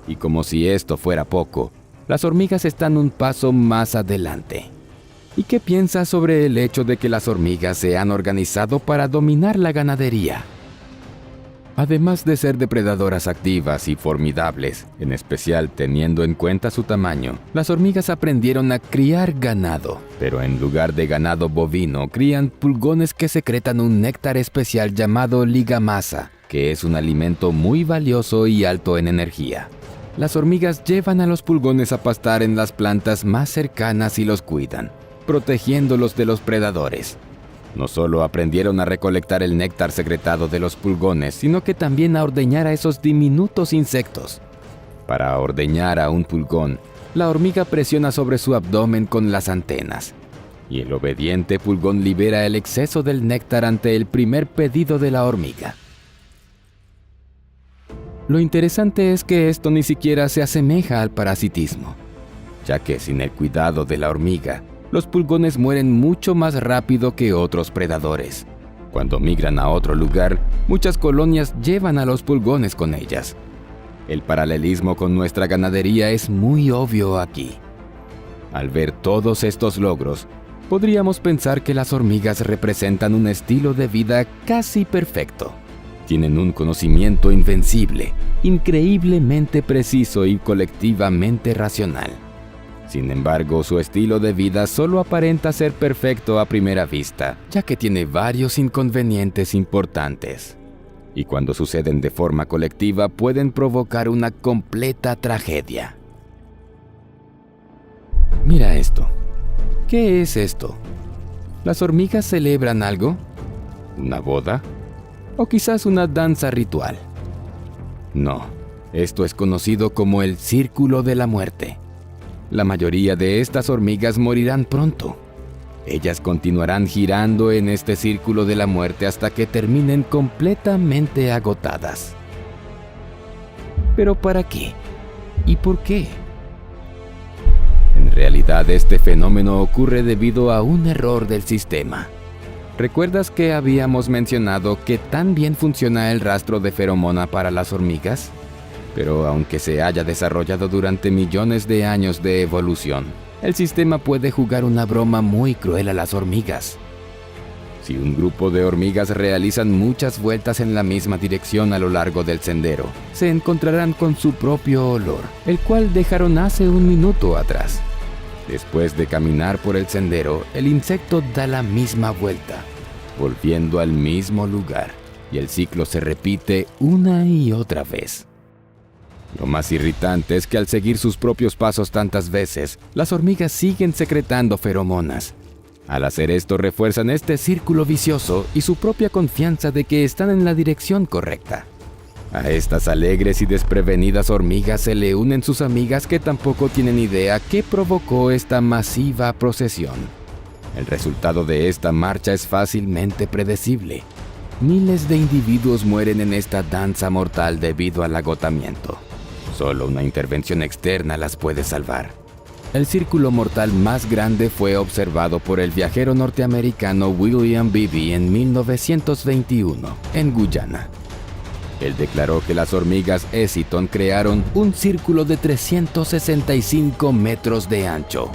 Y como si esto fuera poco, las hormigas están un paso más adelante. ¿Y qué piensas sobre el hecho de que las hormigas se han organizado para dominar la ganadería? Además de ser depredadoras activas y formidables, en especial teniendo en cuenta su tamaño, las hormigas aprendieron a criar ganado. Pero en lugar de ganado bovino, crían pulgones que secretan un néctar especial llamado ligamasa, que es un alimento muy valioso y alto en energía. Las hormigas llevan a los pulgones a pastar en las plantas más cercanas y los cuidan, protegiéndolos de los predadores. No solo aprendieron a recolectar el néctar secretado de los pulgones, sino que también a ordeñar a esos diminutos insectos. Para ordeñar a un pulgón, la hormiga presiona sobre su abdomen con las antenas, y el obediente pulgón libera el exceso del néctar ante el primer pedido de la hormiga. Lo interesante es que esto ni siquiera se asemeja al parasitismo, ya que sin el cuidado de la hormiga, los pulgones mueren mucho más rápido que otros predadores. Cuando migran a otro lugar, muchas colonias llevan a los pulgones con ellas. El paralelismo con nuestra ganadería es muy obvio aquí. Al ver todos estos logros, podríamos pensar que las hormigas representan un estilo de vida casi perfecto. Tienen un conocimiento invencible, increíblemente preciso y colectivamente racional. Sin embargo, su estilo de vida solo aparenta ser perfecto a primera vista, ya que tiene varios inconvenientes importantes. Y cuando suceden de forma colectiva, pueden provocar una completa tragedia. Mira esto. ¿Qué es esto? ¿Las hormigas celebran algo? ¿Una boda? ¿O quizás una danza ritual? No, esto es conocido como el Círculo de la Muerte. La mayoría de estas hormigas morirán pronto. Ellas continuarán girando en este círculo de la muerte hasta que terminen completamente agotadas. ¿Pero para qué? ¿Y por qué? En realidad, este fenómeno ocurre debido a un error del sistema. ¿Recuerdas que habíamos mencionado que tan bien funciona el rastro de feromona para las hormigas? Pero aunque se haya desarrollado durante millones de años de evolución, el sistema puede jugar una broma muy cruel a las hormigas. Si un grupo de hormigas realizan muchas vueltas en la misma dirección a lo largo del sendero, se encontrarán con su propio olor, el cual dejaron hace un minuto atrás. Después de caminar por el sendero, el insecto da la misma vuelta, volviendo al mismo lugar, y el ciclo se repite una y otra vez. Lo más irritante es que al seguir sus propios pasos tantas veces, las hormigas siguen secretando feromonas. Al hacer esto refuerzan este círculo vicioso y su propia confianza de que están en la dirección correcta. A estas alegres y desprevenidas hormigas se le unen sus amigas que tampoco tienen idea qué provocó esta masiva procesión. El resultado de esta marcha es fácilmente predecible. Miles de individuos mueren en esta danza mortal debido al agotamiento. Solo una intervención externa las puede salvar. El círculo mortal más grande fue observado por el viajero norteamericano William Beebe en 1921, en Guyana. Él declaró que las hormigas Ecyton crearon un círculo de 365 metros de ancho,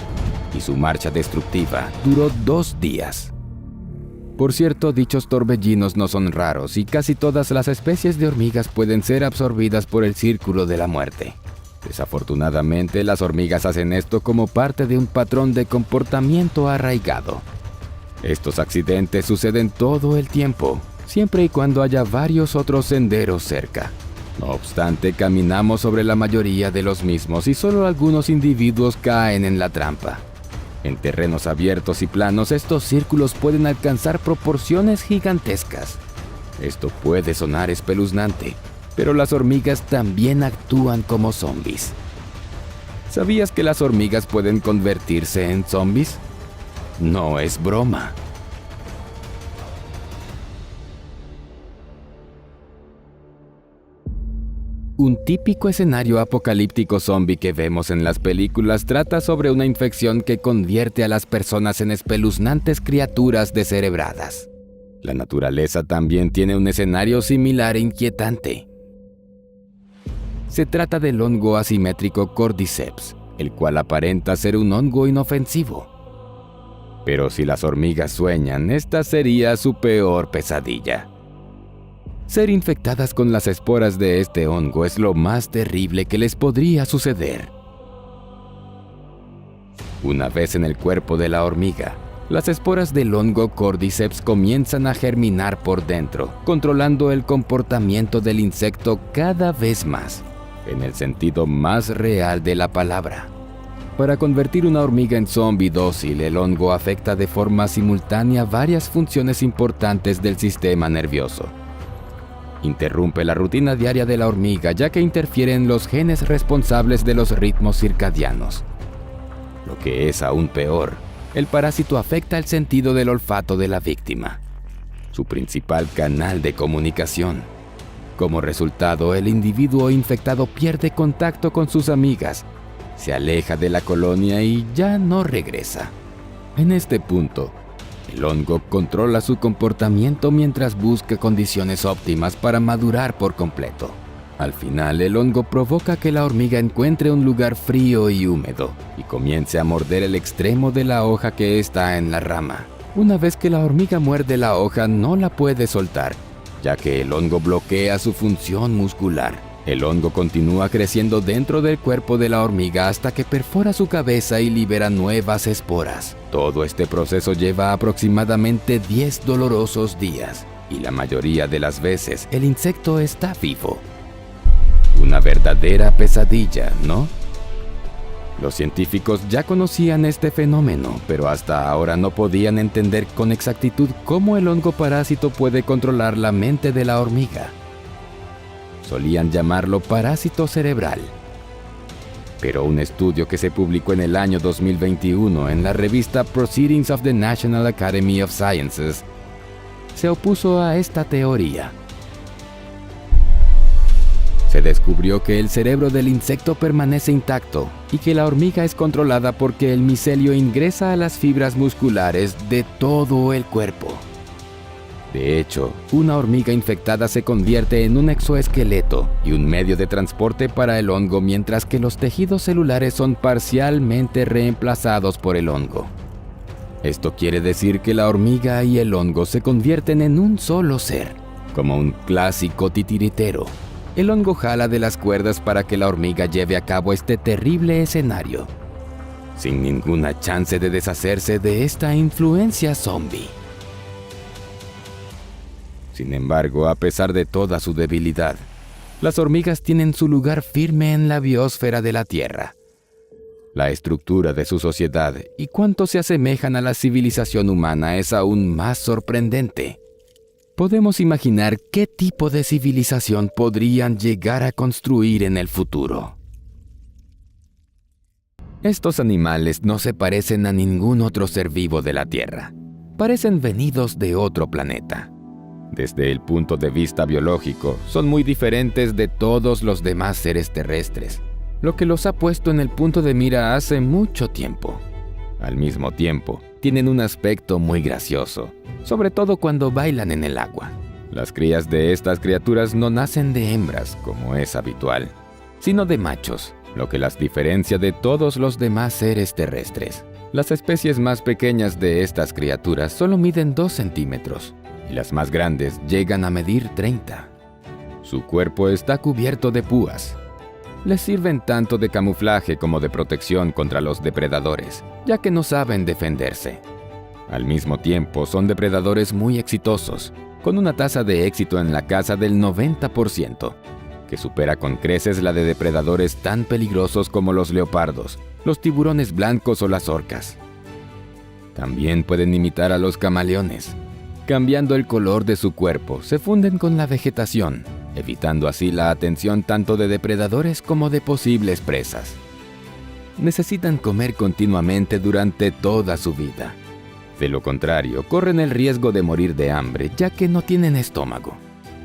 y su marcha destructiva duró 2 días. Por cierto, dichos torbellinos no son raros y casi todas las especies de hormigas pueden ser absorbidas por el círculo de la muerte. Desafortunadamente, las hormigas hacen esto como parte de un patrón de comportamiento arraigado. Estos accidentes suceden todo el tiempo, siempre y cuando haya varios otros senderos cerca. No obstante, caminamos sobre la mayoría de los mismos y solo algunos individuos caen en la trampa. En terrenos abiertos y planos, estos círculos pueden alcanzar proporciones gigantescas. Esto puede sonar espeluznante, pero las hormigas también actúan como zombies. ¿Sabías que las hormigas pueden convertirse en zombies? No es broma. Un típico escenario apocalíptico zombie que vemos en las películas trata sobre una infección que convierte a las personas en espeluznantes criaturas descerebradas. La naturaleza también tiene un escenario similar e inquietante. Se trata del hongo asimétrico Cordyceps, el cual aparenta ser un hongo inofensivo. Pero si las hormigas sueñan, esta sería su peor pesadilla. Ser infectadas con las esporas de este hongo es lo más terrible que les podría suceder. Una vez en el cuerpo de la hormiga, las esporas del hongo Cordyceps comienzan a germinar por dentro, controlando el comportamiento del insecto cada vez más, en el sentido más real de la palabra. Para convertir una hormiga en zombie dócil, el hongo afecta de forma simultánea varias funciones importantes del sistema nervioso. Interrumpe la rutina diaria de la hormiga ya que interfiere en los genes responsables de los ritmos circadianos. Lo que es aún peor, el parásito afecta el sentido del olfato de la víctima, su principal canal de comunicación. Como resultado, el individuo infectado pierde contacto con sus amigas, se aleja de la colonia y ya no regresa. En este punto, el hongo controla su comportamiento mientras busca condiciones óptimas para madurar por completo. Al final, el hongo provoca que la hormiga encuentre un lugar frío y húmedo y comience a morder el extremo de la hoja que está en la rama. Una vez que la hormiga muerde la hoja, no la puede soltar, ya que el hongo bloquea su función muscular. El hongo continúa creciendo dentro del cuerpo de la hormiga hasta que perfora su cabeza y libera nuevas esporas. Todo este proceso lleva aproximadamente 10 dolorosos días, y la mayoría de las veces el insecto está vivo. Una verdadera pesadilla, ¿no? Los científicos ya conocían este fenómeno, pero hasta ahora no podían entender con exactitud cómo el hongo parásito puede controlar la mente de la hormiga. Solían llamarlo parásito cerebral. Pero un estudio que se publicó en el año 2021 en la revista Proceedings of the National Academy of Sciences se opuso a esta teoría. Se descubrió que el cerebro del insecto permanece intacto y que la hormiga es controlada porque el micelio ingresa a las fibras musculares de todo el cuerpo. De hecho, una hormiga infectada se convierte en un exoesqueleto y un medio de transporte para el hongo, mientras que los tejidos celulares son parcialmente reemplazados por el hongo. Esto quiere decir que la hormiga y el hongo se convierten en un solo ser, como un clásico titiritero. El hongo jala de las cuerdas para que la hormiga lleve a cabo este terrible escenario, sin ninguna chance de deshacerse de esta influencia zombie. Sin embargo, a pesar de toda su debilidad, las hormigas tienen su lugar firme en la biosfera de la Tierra. La estructura de su sociedad y cuánto se asemejan a la civilización humana es aún más sorprendente. Podemos imaginar qué tipo de civilización podrían llegar a construir en el futuro. Estos animales no se parecen a ningún otro ser vivo de la Tierra. Parecen venidos de otro planeta. Desde el punto de vista biológico, son muy diferentes de todos los demás seres terrestres, lo que los ha puesto en el punto de mira hace mucho tiempo. Al mismo tiempo, tienen un aspecto muy gracioso, sobre todo cuando bailan en el agua. Las crías de estas criaturas no nacen de hembras, como es habitual, sino de machos, lo que las diferencia de todos los demás seres terrestres. Las especies más pequeñas de estas criaturas solo miden 2 centímetros, y las más grandes llegan a medir 30. Su cuerpo está cubierto de púas. Les sirven tanto de camuflaje como de protección contra los depredadores, ya que no saben defenderse. Al mismo tiempo, son depredadores muy exitosos, con una tasa de éxito en la caza del 90%, que supera con creces la de depredadores tan peligrosos como los leopardos, los tiburones blancos o las orcas. También pueden imitar a los camaleones. Cambiando el color de su cuerpo, se funden con la vegetación, evitando así la atención tanto de depredadores como de posibles presas. Necesitan comer continuamente durante toda su vida. De lo contrario, corren el riesgo de morir de hambre, ya que no tienen estómago.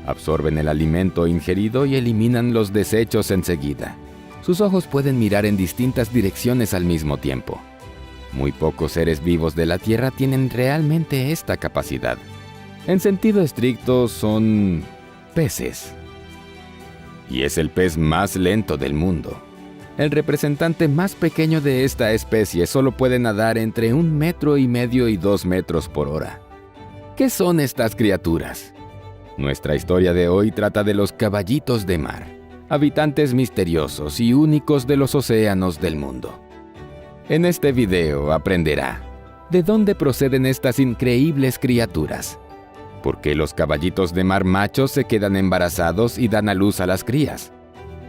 Absorben el alimento ingerido y eliminan los desechos enseguida. Sus ojos pueden mirar en distintas direcciones al mismo tiempo. Muy pocos seres vivos de la Tierra tienen realmente esta capacidad. En sentido estricto, son peces. Y es el pez más lento del mundo. El representante más pequeño de esta especie solo puede nadar entre 1,5 metros y 2 metros por hora. ¿Qué son estas criaturas? Nuestra historia de hoy trata de los caballitos de mar, habitantes misteriosos y únicos de los océanos del mundo. En este video aprenderá de dónde proceden estas increíbles criaturas, por qué los caballitos de mar machos se quedan embarazados y dan a luz a las crías,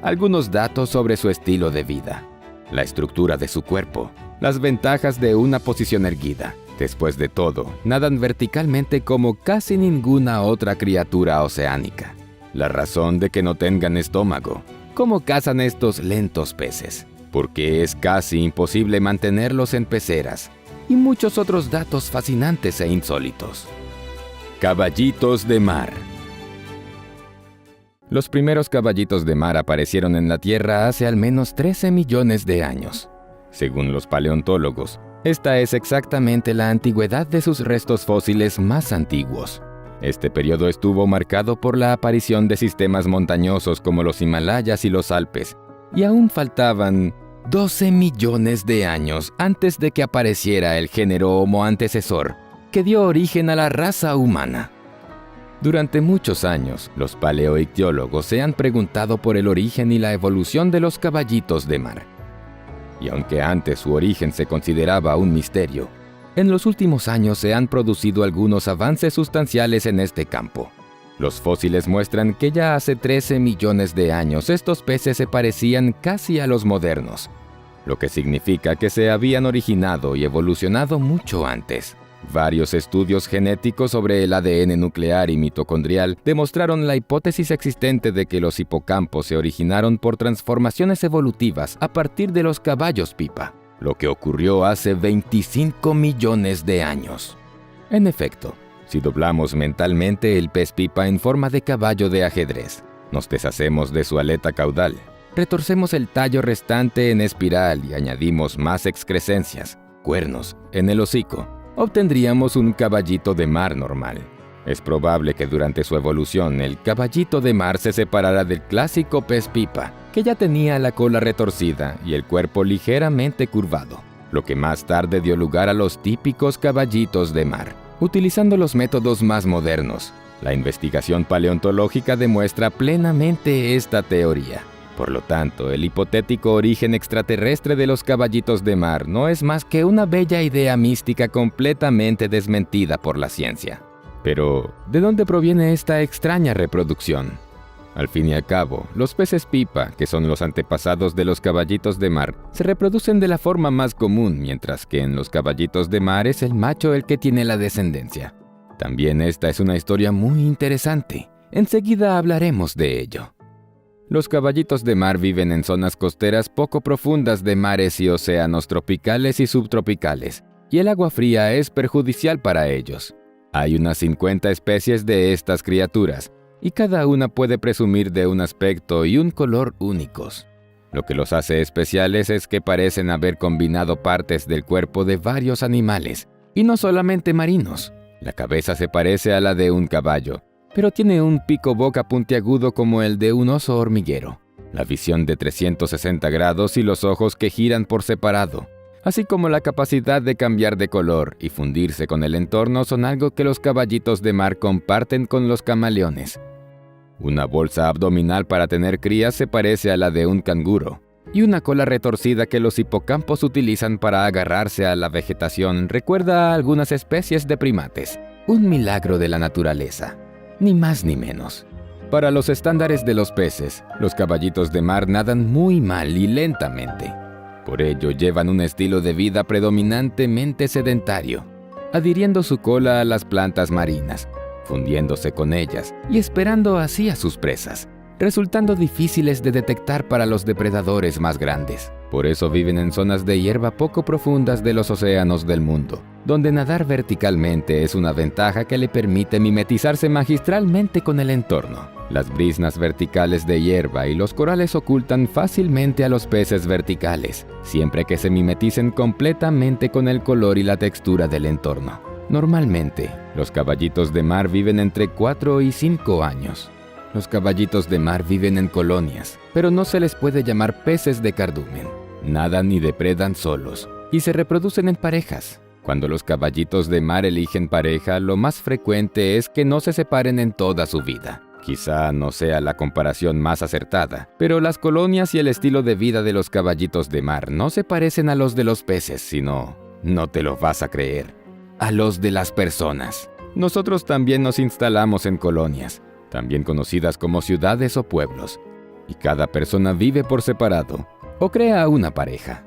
algunos datos sobre su estilo de vida, la estructura de su cuerpo, las ventajas de una posición erguida. Después de todo, nadan verticalmente como casi ninguna otra criatura oceánica. La razón de que no tengan estómago, cómo cazan estos lentos peces, porque es casi imposible mantenerlos en peceras, y muchos otros datos fascinantes e insólitos. Caballitos de mar. Los primeros caballitos de mar aparecieron en la Tierra hace al menos 13 millones de años. Según los paleontólogos, esta es exactamente la antigüedad de sus restos fósiles más antiguos. Este periodo estuvo marcado por la aparición de sistemas montañosos como los Himalayas y los Alpes, y aún faltaban 12 millones de años antes de que apareciera el género Homo antecesor, que dio origen a la raza humana. Durante muchos años, los paleoictiólogos se han preguntado por el origen y la evolución de los caballitos de mar. Y aunque antes su origen se consideraba un misterio, en los últimos años se han producido algunos avances sustanciales en este campo. Los fósiles muestran que ya hace 13 millones de años estos peces se parecían casi a los modernos, lo que significa que se habían originado y evolucionado mucho antes. Varios estudios genéticos sobre el ADN nuclear y mitocondrial demostraron la hipótesis existente de que los hipocampos se originaron por transformaciones evolutivas a partir de los caballos pipa, lo que ocurrió hace 25 millones de años. En efecto, si doblamos mentalmente el pez pipa en forma de caballo de ajedrez, nos deshacemos de su aleta caudal, retorcemos el tallo restante en espiral y añadimos más excrescencias, cuernos, en el hocico, obtendríamos un caballito de mar normal. Es probable que durante su evolución el caballito de mar se separara del clásico pez pipa, que ya tenía la cola retorcida y el cuerpo ligeramente curvado, lo que más tarde dio lugar a los típicos caballitos de mar. Utilizando los métodos más modernos, la investigación paleontológica demuestra plenamente esta teoría. Por lo tanto, el hipotético origen extraterrestre de los caballitos de mar no es más que una bella idea mística completamente desmentida por la ciencia. Pero, ¿de dónde proviene esta extraña reproducción? Al fin y al cabo, los peces pipa, que son los antepasados de los caballitos de mar, se reproducen de la forma más común, mientras que en los caballitos de mar es el macho el que tiene la descendencia. También esta es una historia muy interesante. Enseguida hablaremos de ello. Los caballitos de mar viven en zonas costeras poco profundas de mares y océanos tropicales y subtropicales, y el agua fría es perjudicial para ellos. Hay unas 50 especies de estas criaturas, y cada una puede presumir de un aspecto y un color únicos. Lo que los hace especiales es que parecen haber combinado partes del cuerpo de varios animales, y no solamente marinos. La cabeza se parece a la de un caballo, pero tiene un pico boca puntiagudo como el de un oso hormiguero, la visión de 360 grados y los ojos que giran por separado, así como la capacidad de cambiar de color y fundirse con el entorno son algo que los caballitos de mar comparten con los camaleones. Una bolsa abdominal para tener crías se parece a la de un canguro, y una cola retorcida que los hipocampos utilizan para agarrarse a la vegetación recuerda a algunas especies de primates. Un milagro de la naturaleza, ni más ni menos. Para los estándares de los peces, los caballitos de mar nadan muy mal y lentamente. Por ello llevan un estilo de vida predominantemente sedentario, adhiriendo su cola a las plantas marinas, fundiéndose con ellas y esperando así a sus presas, resultando difíciles de detectar para los depredadores más grandes. Por eso viven en zonas de hierba poco profundas de los océanos del mundo, donde nadar verticalmente es una ventaja que le permite mimetizarse magistralmente con el entorno. Las briznas verticales de hierba y los corales ocultan fácilmente a los peces verticales, siempre que se mimeticen completamente con el color y la textura del entorno. Normalmente, los caballitos de mar viven entre 4 y 5 años. Los caballitos de mar viven en colonias, pero no se les puede llamar peces de cardumen. Nadan y depredan solos, y se reproducen en parejas. Cuando los caballitos de mar eligen pareja, lo más frecuente es que no se separen en toda su vida. Quizá no sea la comparación más acertada, pero las colonias y el estilo de vida de los caballitos de mar no se parecen a los de los peces, sino, no te lo vas a creer, a los de las personas. Nosotros también nos instalamos en colonias, también conocidas como ciudades o pueblos, y cada persona vive por separado o crea una pareja.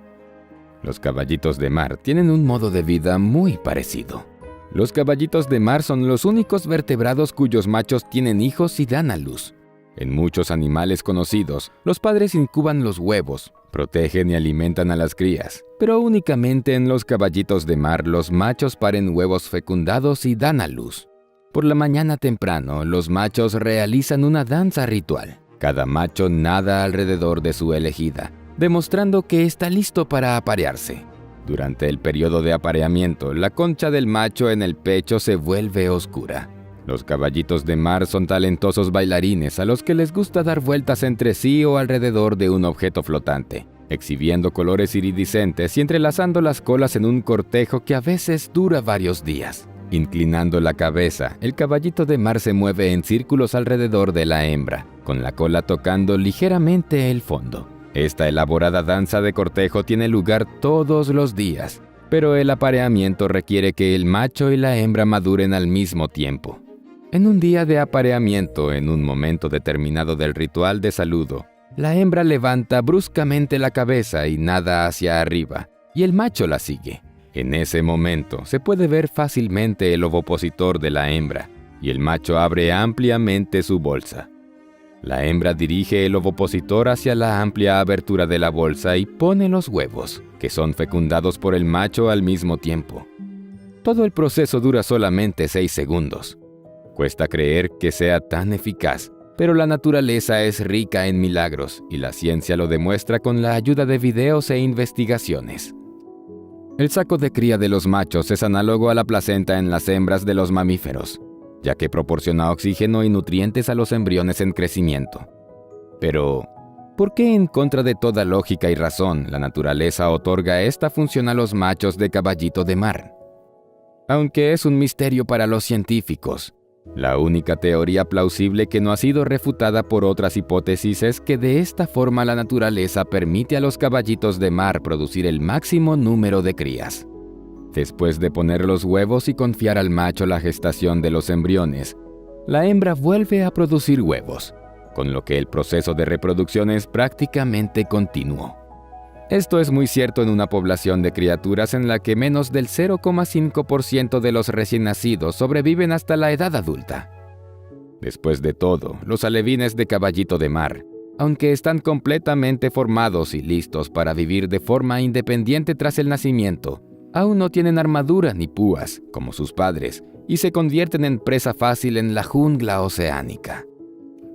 Los caballitos de mar tienen un modo de vida muy parecido. Los caballitos de mar son los únicos vertebrados cuyos machos tienen hijos y dan a luz. En muchos animales conocidos, los padres incuban los huevos, protegen y alimentan a las crías, pero únicamente en los caballitos de mar los machos paren huevos fecundados y dan a luz. Por la mañana temprano, los machos realizan una danza ritual. Cada macho nada alrededor de su elegida, demostrando que está listo para aparearse. Durante el periodo de apareamiento, la concha del macho en el pecho se vuelve oscura. Los caballitos de mar son talentosos bailarines a los que les gusta dar vueltas entre sí o alrededor de un objeto flotante, exhibiendo colores iridiscentes y entrelazando las colas en un cortejo que a veces dura varios días. Inclinando la cabeza, el caballito de mar se mueve en círculos alrededor de la hembra, con la cola tocando ligeramente el fondo. Esta elaborada danza de cortejo tiene lugar todos los días, pero el apareamiento requiere que el macho y la hembra maduren al mismo tiempo. En un día de apareamiento, en un momento determinado del ritual de saludo, la hembra levanta bruscamente la cabeza y nada hacia arriba, y el macho la sigue. En ese momento se puede ver fácilmente el ovopositor de la hembra, y el macho abre ampliamente su bolsa. La hembra dirige el ovopositor hacia la amplia abertura de la bolsa y pone los huevos, que son fecundados por el macho al mismo tiempo. Todo el proceso dura solamente 6 segundos. Cuesta creer que sea tan eficaz, pero la naturaleza es rica en milagros y la ciencia lo demuestra con la ayuda de videos e investigaciones. El saco de cría de los machos es análogo a la placenta en las hembras de los mamíferos. ya que proporciona oxígeno y nutrientes a los embriones en crecimiento. Pero, ¿por qué en contra de toda lógica y razón la naturaleza otorga esta función a los machos de caballito de mar? Aunque es un misterio para los científicos, la única teoría plausible que no ha sido refutada por otras hipótesis es que de esta forma la naturaleza permite a los caballitos de mar producir el máximo número de crías. Después de poner los huevos y confiar al macho la gestación de los embriones, la hembra vuelve a producir huevos, con lo que el proceso de reproducción es prácticamente continuo. Esto es muy cierto en una población de criaturas en la que menos del 0,5% de los recién nacidos sobreviven hasta la edad adulta. Después de todo, los alevines de caballito de mar, aunque están completamente formados y listos para vivir de forma independiente tras el nacimiento, aún no tienen armadura ni púas, como sus padres, y se convierten en presa fácil en la jungla oceánica.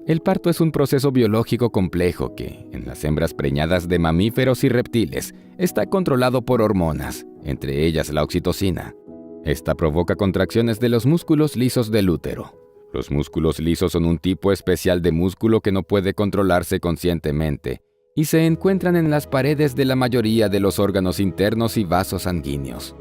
El parto es un proceso biológico complejo que, en las hembras preñadas de mamíferos y reptiles, está controlado por hormonas, entre ellas la oxitocina. Esta provoca contracciones de los músculos lisos del útero. Los músculos lisos son un tipo especial de músculo que no puede controlarse conscientemente y se encuentran en las paredes de la mayoría de los órganos internos y vasos sanguíneos.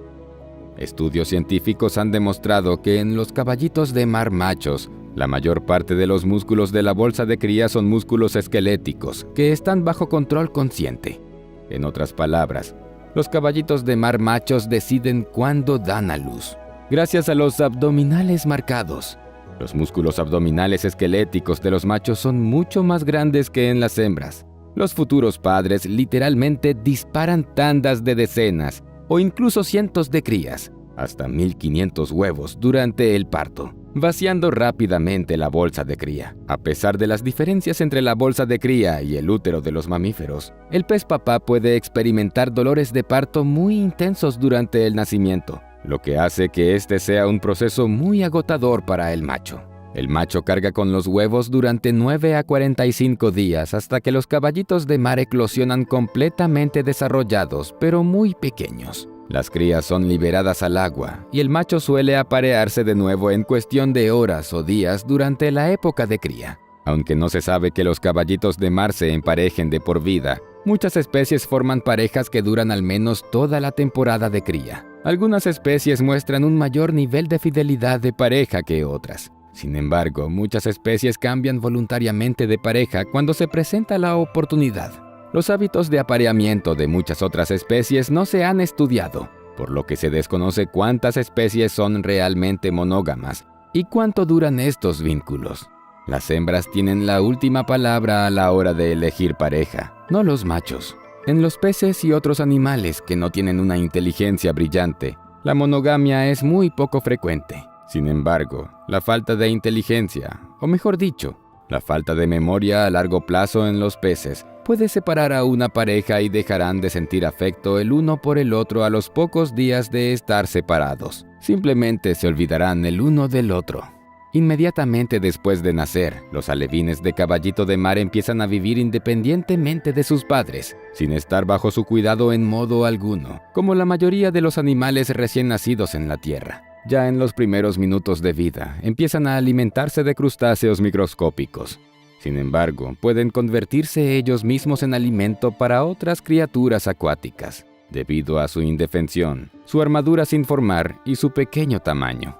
Estudios científicos han demostrado que en los caballitos de mar machos, la mayor parte de los músculos de la bolsa de cría son músculos esqueléticos que están bajo control consciente. En otras palabras, los caballitos de mar machos deciden cuándo dan a luz, gracias a los abdominales marcados. Los músculos abdominales esqueléticos de los machos son mucho más grandes que en las hembras. Los futuros padres literalmente disparan tandas de decenas o incluso cientos de crías, hasta 1500 huevos durante el parto, vaciando rápidamente la bolsa de cría. A pesar de las diferencias entre la bolsa de cría y el útero de los mamíferos, el pez papá puede experimentar dolores de parto muy intensos durante el nacimiento, lo que hace que este sea un proceso muy agotador para el macho. El macho carga con los huevos durante 9 a 45 días hasta que los caballitos de mar eclosionan completamente desarrollados, pero muy pequeños. Las crías son liberadas al agua y el macho suele aparearse de nuevo en cuestión de horas o días durante la época de cría. Aunque no se sabe que los caballitos de mar se emparejen de por vida, muchas especies forman parejas que duran al menos toda la temporada de cría. Algunas especies muestran un mayor nivel de fidelidad de pareja que otras. Sin embargo, muchas especies cambian voluntariamente de pareja cuando se presenta la oportunidad. Los hábitos de apareamiento de muchas otras especies no se han estudiado, por lo que se desconoce cuántas especies son realmente monógamas y cuánto duran estos vínculos. Las hembras tienen la última palabra a la hora de elegir pareja, no los machos. En los peces y otros animales que no tienen una inteligencia brillante, la monogamia es muy poco frecuente. Sin embargo, la falta de inteligencia, o mejor dicho, la falta de memoria a largo plazo en los peces, puede separar a una pareja y dejarán de sentir afecto el uno por el otro a los pocos días de estar separados. Simplemente se olvidarán el uno del otro. Inmediatamente después de nacer, los alevines de caballito de mar empiezan a vivir independientemente de sus padres, sin estar bajo su cuidado en modo alguno, como la mayoría de los animales recién nacidos en la Tierra. Ya en los primeros minutos de vida, empiezan a alimentarse de crustáceos microscópicos. Sin embargo, pueden convertirse ellos mismos en alimento para otras criaturas acuáticas, debido a su indefensión, su armadura sin formar y su pequeño tamaño.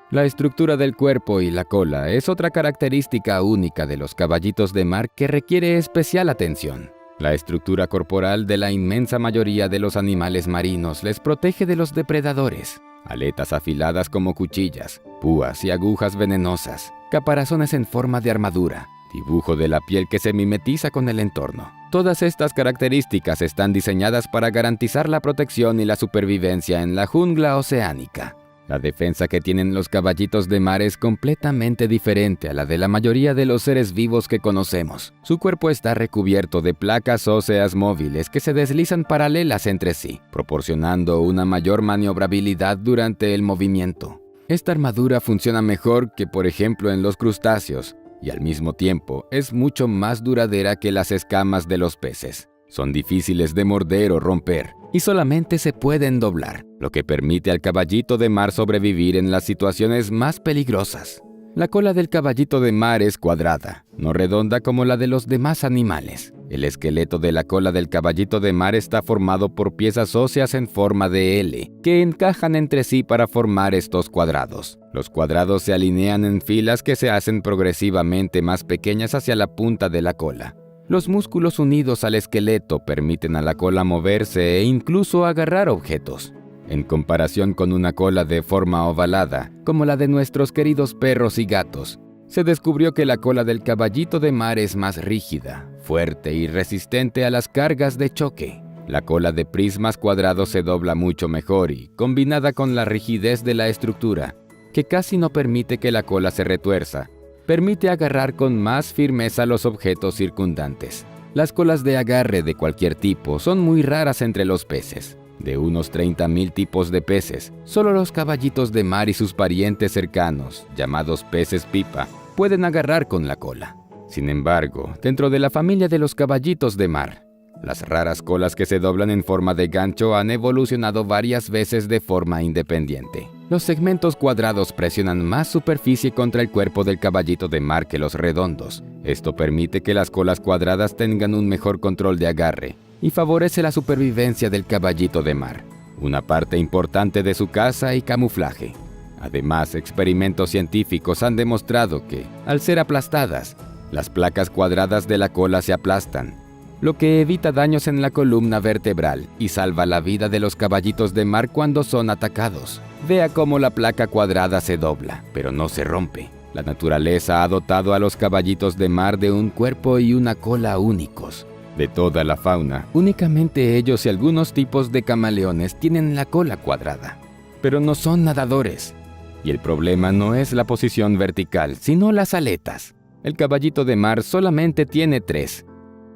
La estructura del cuerpo y la cola es otra característica única de los caballitos de mar que requiere especial atención. La estructura corporal de la inmensa mayoría de los animales marinos les protege de los depredadores. Aletas afiladas como cuchillas, púas y agujas venenosas, caparazones en forma de armadura, dibujo de la piel que se mimetiza con el entorno. Todas estas características están diseñadas para garantizar la protección y la supervivencia en la jungla oceánica. La defensa que tienen los caballitos de mar es completamente diferente a la de la mayoría de los seres vivos que conocemos. Su cuerpo está recubierto de placas óseas móviles que se deslizan paralelas entre sí, proporcionando una mayor maniobrabilidad durante el movimiento. Esta armadura funciona mejor que, por ejemplo, en los crustáceos, y al mismo tiempo es mucho más duradera que las escamas de los peces. Son difíciles de morder o romper, y solamente se pueden doblar, lo que permite al caballito de mar sobrevivir en las situaciones más peligrosas. La cola del caballito de mar es cuadrada, no redonda como la de los demás animales. El esqueleto de la cola del caballito de mar está formado por piezas óseas en forma de L, que encajan entre sí para formar estos cuadrados. Los cuadrados se alinean en filas que se hacen progresivamente más pequeñas hacia la punta de la cola. Los músculos unidos al esqueleto permiten a la cola moverse e incluso agarrar objetos. En comparación con una cola de forma ovalada, como la de nuestros queridos perros y gatos, se descubrió que la cola del caballito de mar es más rígida, fuerte y resistente a las cargas de choque. La cola de prismas cuadrados se dobla mucho mejor y, combinada con la rigidez de la estructura, que casi no permite que la cola se retuerza, permite agarrar con más firmeza los objetos circundantes. Las colas de agarre de cualquier tipo son muy raras entre los peces. De unos 30.000 tipos de peces, solo los caballitos de mar y sus parientes cercanos, llamados peces pipa, pueden agarrar con la cola. Sin embargo, dentro de la familia de los caballitos de mar, las raras colas que se doblan en forma de gancho han evolucionado varias veces de forma independiente. Los segmentos cuadrados presionan más superficie contra el cuerpo del caballito de mar que los redondos. Esto permite que las colas cuadradas tengan un mejor control de agarre y favorece la supervivencia del caballito de mar, una parte importante de su caza y camuflaje. Además, experimentos científicos han demostrado que, al ser aplastadas, las placas cuadradas de la cola se aplastan, lo que evita daños en la columna vertebral y salva la vida de los caballitos de mar cuando son atacados. Vea cómo la placa cuadrada se dobla, pero no se rompe. La naturaleza ha dotado a los caballitos de mar de un cuerpo y una cola únicos. De toda la fauna, únicamente ellos y algunos tipos de camaleones tienen la cola cuadrada, pero no son nadadores. Y el problema no es la posición vertical, sino las aletas. El caballito de mar solamente tiene 3,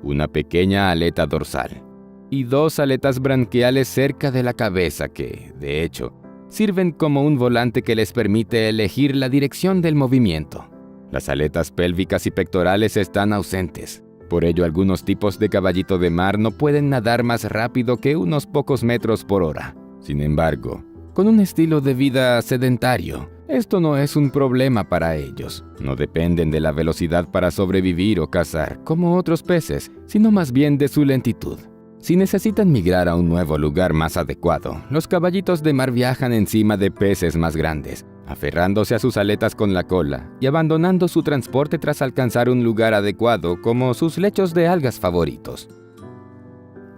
una pequeña aleta dorsal y 2 aletas branquiales cerca de la cabeza que, de hecho, sirven como un volante que les permite elegir la dirección del movimiento. Las aletas pélvicas y pectorales están ausentes. Por ello, algunos tipos de caballito de mar no pueden nadar más rápido que unos pocos metros por hora. Sin embargo, con un estilo de vida sedentario, esto no es un problema para ellos. No dependen de la velocidad para sobrevivir o cazar, como otros peces, sino más bien de su lentitud. Si necesitan migrar a un nuevo lugar más adecuado, los caballitos de mar viajan encima de peces más grandes, aferrándose a sus aletas con la cola y abandonando su transporte tras alcanzar un lugar adecuado como sus lechos de algas favoritos.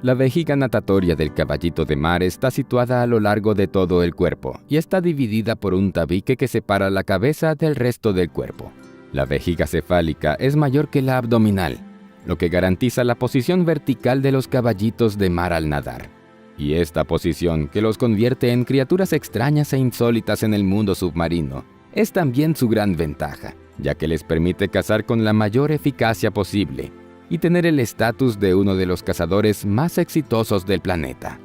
La vejiga natatoria del caballito de mar está situada a lo largo de todo el cuerpo y está dividida por un tabique que separa la cabeza del resto del cuerpo. La vejiga cefálica es mayor que la abdominal, lo que garantiza la posición vertical de los caballitos de mar al nadar. Y esta posición, que los convierte en criaturas extrañas e insólitas en el mundo submarino, es también su gran ventaja, ya que les permite cazar con la mayor eficacia posible y tener el estatus de uno de los cazadores más exitosos del planeta.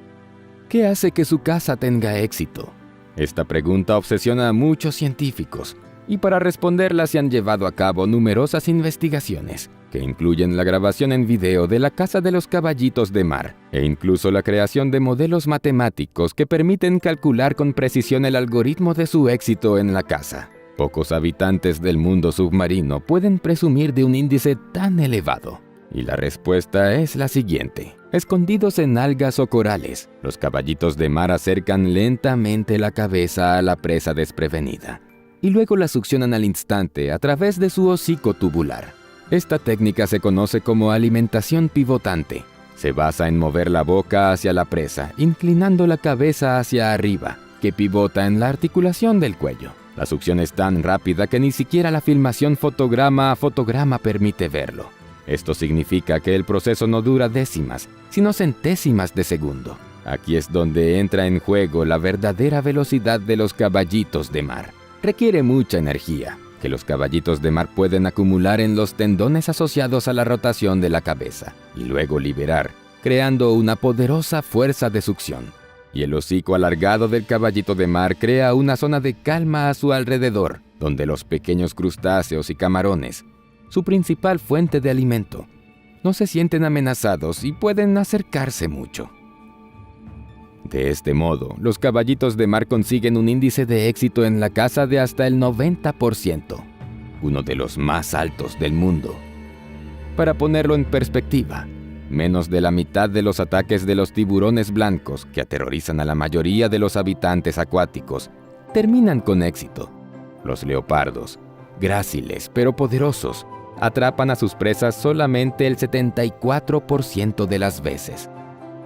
¿Qué hace que su caza tenga éxito? Esta pregunta obsesiona a muchos científicos, y para responderla se han llevado a cabo numerosas investigaciones, que incluyen la grabación en video de la caza de los caballitos de mar, e incluso la creación de modelos matemáticos que permiten calcular con precisión el algoritmo de su éxito en la caza. Pocos habitantes del mundo submarino pueden presumir de un índice tan elevado. Y la respuesta es la siguiente. Escondidos en algas o corales, los caballitos de mar acercan lentamente la cabeza a la presa desprevenida, y luego la succionan al instante a través de su hocico tubular. Esta técnica se conoce como alimentación pivotante. Se basa en mover la boca hacia la presa, inclinando la cabeza hacia arriba, que pivota en la articulación del cuello. La succión es tan rápida que ni siquiera la filmación fotograma a fotograma permite verlo. Esto significa que el proceso no dura décimas, sino centésimas de segundo. Aquí es donde entra en juego la verdadera velocidad de los caballitos de mar. Requiere mucha energía, que los caballitos de mar pueden acumular en los tendones asociados a la rotación de la cabeza, y luego liberar, creando una poderosa fuerza de succión. Y el hocico alargado del caballito de mar crea una zona de calma a su alrededor, donde los pequeños crustáceos y camarones, su principal fuente de alimento, no se sienten amenazados y pueden acercarse mucho. De este modo, los caballitos de mar consiguen un índice de éxito en la caza de hasta el 90%, uno de los más altos del mundo. Para ponerlo en perspectiva, menos de la mitad de los ataques de los tiburones blancos, que aterrorizan a la mayoría de los habitantes acuáticos, terminan con éxito. Los leopardos, gráciles pero poderosos, atrapan a sus presas solamente el 74% de las veces.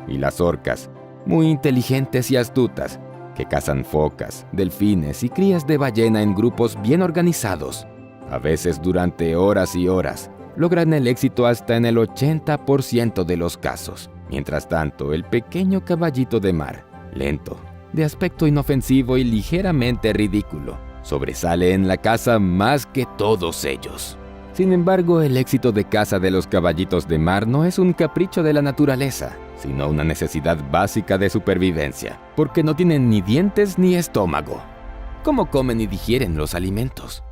Y las orcas, muy inteligentes y astutas, que cazan focas, delfines y crías de ballena en grupos bien organizados, a veces durante horas y horas, logran el éxito hasta en el 80% de los casos. Mientras tanto, el pequeño caballito de mar, lento, de aspecto inofensivo y ligeramente ridículo, sobresale en la caza más que todos ellos. Sin embargo, el éxito de caza de los caballitos de mar no es un capricho de la naturaleza, sino una necesidad básica de supervivencia, porque no tienen ni dientes ni estómago. ¿Cómo comen y digieren los alimentos?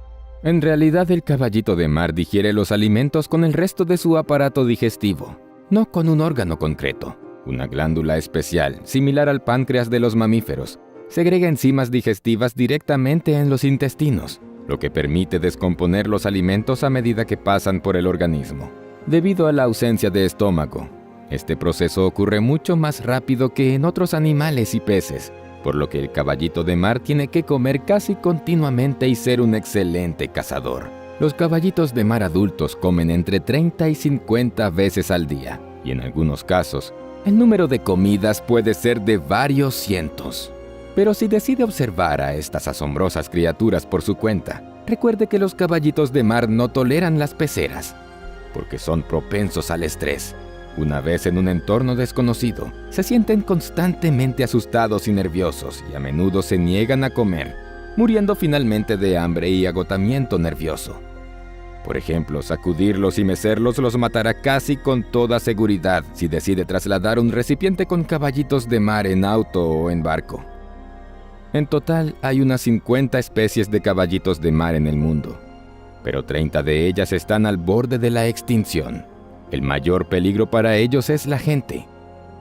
En realidad, el caballito de mar digiere los alimentos con el resto de su aparato digestivo, no con un órgano concreto. Una glándula especial, similar al páncreas de los mamíferos, segrega enzimas digestivas directamente en los intestinos, lo que permite descomponer los alimentos a medida que pasan por el organismo. Debido a la ausencia de estómago, este proceso ocurre mucho más rápido que en otros animales y peces, por lo que el caballito de mar tiene que comer casi continuamente y ser un excelente cazador. Los caballitos de mar adultos comen entre 30 y 50 veces al día, y en algunos casos, el número de comidas puede ser de varios cientos. Pero si decide observar a estas asombrosas criaturas por su cuenta, recuerde que los caballitos de mar no toleran las peceras, porque son propensos al estrés. Una vez en un entorno desconocido, se sienten constantemente asustados y nerviosos y a menudo se niegan a comer, muriendo finalmente de hambre y agotamiento nervioso. Por ejemplo, sacudirlos y mecerlos los matará casi con toda seguridad si decide trasladar un recipiente con caballitos de mar en auto o en barco. En total, hay unas 50 especies de caballitos de mar en el mundo, pero 30 de ellas están al borde de la extinción. El mayor peligro para ellos es la gente.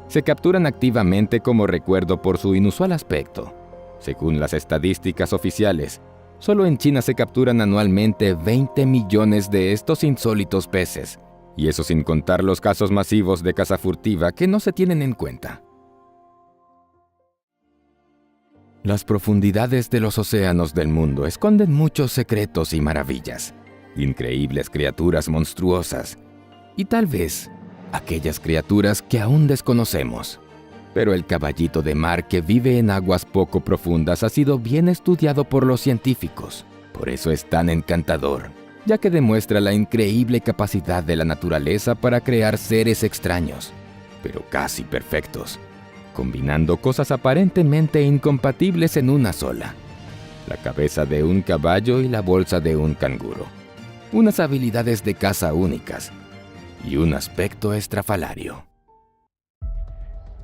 Se capturan activamente como recuerdo por su inusual aspecto. Según las estadísticas oficiales, solo en China se capturan anualmente 20 millones de estos insólitos peces, y eso sin contar los casos masivos de caza furtiva que no se tienen en cuenta. Las profundidades de los océanos del mundo esconden muchos secretos y maravillas, increíbles criaturas monstruosas, y tal vez aquellas criaturas que aún desconocemos. Pero el caballito de mar que vive en aguas poco profundas ha sido bien estudiado por los científicos. Por eso es tan encantador, ya que demuestra la increíble capacidad de la naturaleza para crear seres extraños, pero casi perfectos, combinando cosas aparentemente incompatibles en una sola: la cabeza de un caballo y la bolsa de un canguro, unas habilidades de caza únicas y un aspecto estrafalario.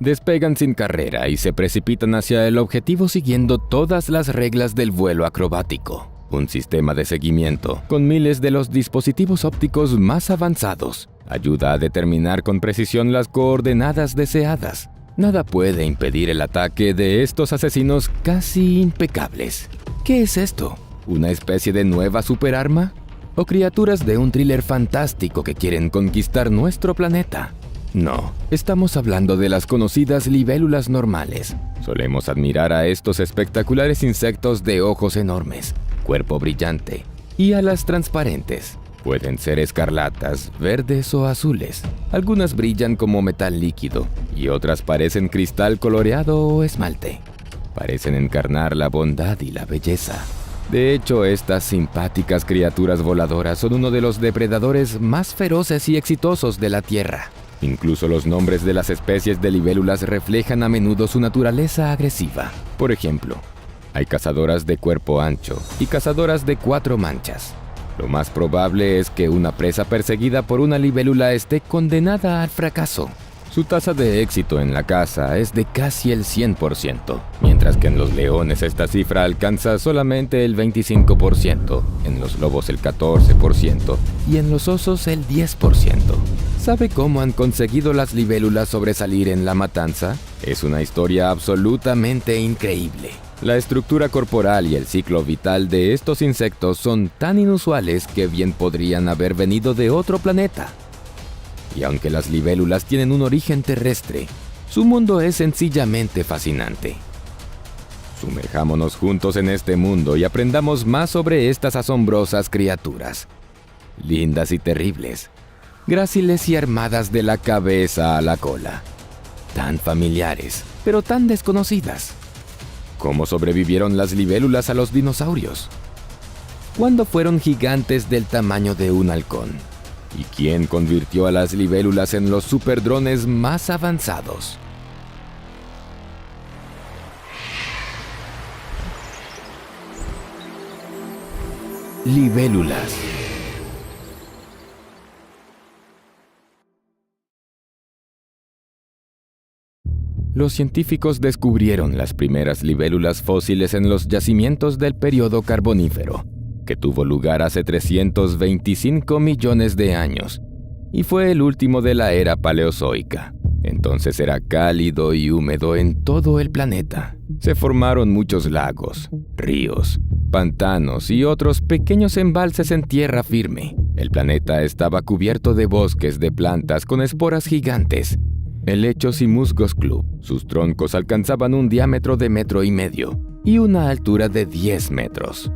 Despegan sin carrera y se precipitan hacia el objetivo siguiendo todas las reglas del vuelo acrobático. Un sistema de seguimiento, con miles de los dispositivos ópticos más avanzados, ayuda a determinar con precisión las coordenadas deseadas. Nada puede impedir el ataque de estos asesinos casi impecables. ¿Qué es esto? ¿Una especie de nueva superarma? ¿O criaturas de un thriller fantástico que quieren conquistar nuestro planeta? No, estamos hablando de las conocidas libélulas normales. Solemos admirar a estos espectaculares insectos de ojos enormes, cuerpo brillante y alas transparentes. Pueden ser escarlatas, verdes o azules. Algunas brillan como metal líquido y otras parecen cristal coloreado o esmalte. Parecen encarnar la bondad y la belleza. De hecho, estas simpáticas criaturas voladoras son uno de los depredadores más feroces y exitosos de la Tierra. Incluso los nombres de las especies de libélulas reflejan a menudo su naturaleza agresiva. Por ejemplo, hay cazadoras de cuerpo ancho y cazadoras de 4 manchas. Lo más probable es que una presa perseguida por una libélula esté condenada al fracaso. Su tasa de éxito en la caza es de casi el 100%, mientras que en los leones esta cifra alcanza solamente el 25%, en los lobos el 14% y en los osos el 10%. ¿Sabe cómo han conseguido las libélulas sobresalir en la matanza? Es una historia absolutamente increíble. La estructura corporal y el ciclo vital de estos insectos son tan inusuales que bien podrían haber venido de otro planeta. Y aunque las libélulas tienen un origen terrestre, su mundo es sencillamente fascinante. Sumerjámonos juntos en este mundo y aprendamos más sobre estas asombrosas criaturas. Lindas y terribles, gráciles y armadas de la cabeza a la cola. Tan familiares, pero tan desconocidas. ¿Cómo sobrevivieron las libélulas a los dinosaurios? ¿Cuándo fueron gigantes del tamaño de un halcón? ¿Y quién convirtió a las libélulas en los superdrones más avanzados? Libélulas. Los científicos descubrieron las primeras libélulas fósiles en los yacimientos del período Carbonífero, que tuvo lugar hace 325 millones de años, y fue el último de la era paleozoica. Entonces era cálido y húmedo en todo el planeta. Se formaron muchos lagos, ríos, pantanos y otros pequeños embalses en tierra firme. El planeta estaba cubierto de bosques de plantas con esporas gigantes, helechos y musgos club. Sus troncos alcanzaban un diámetro de 1,5 metros y una altura de 10 metros.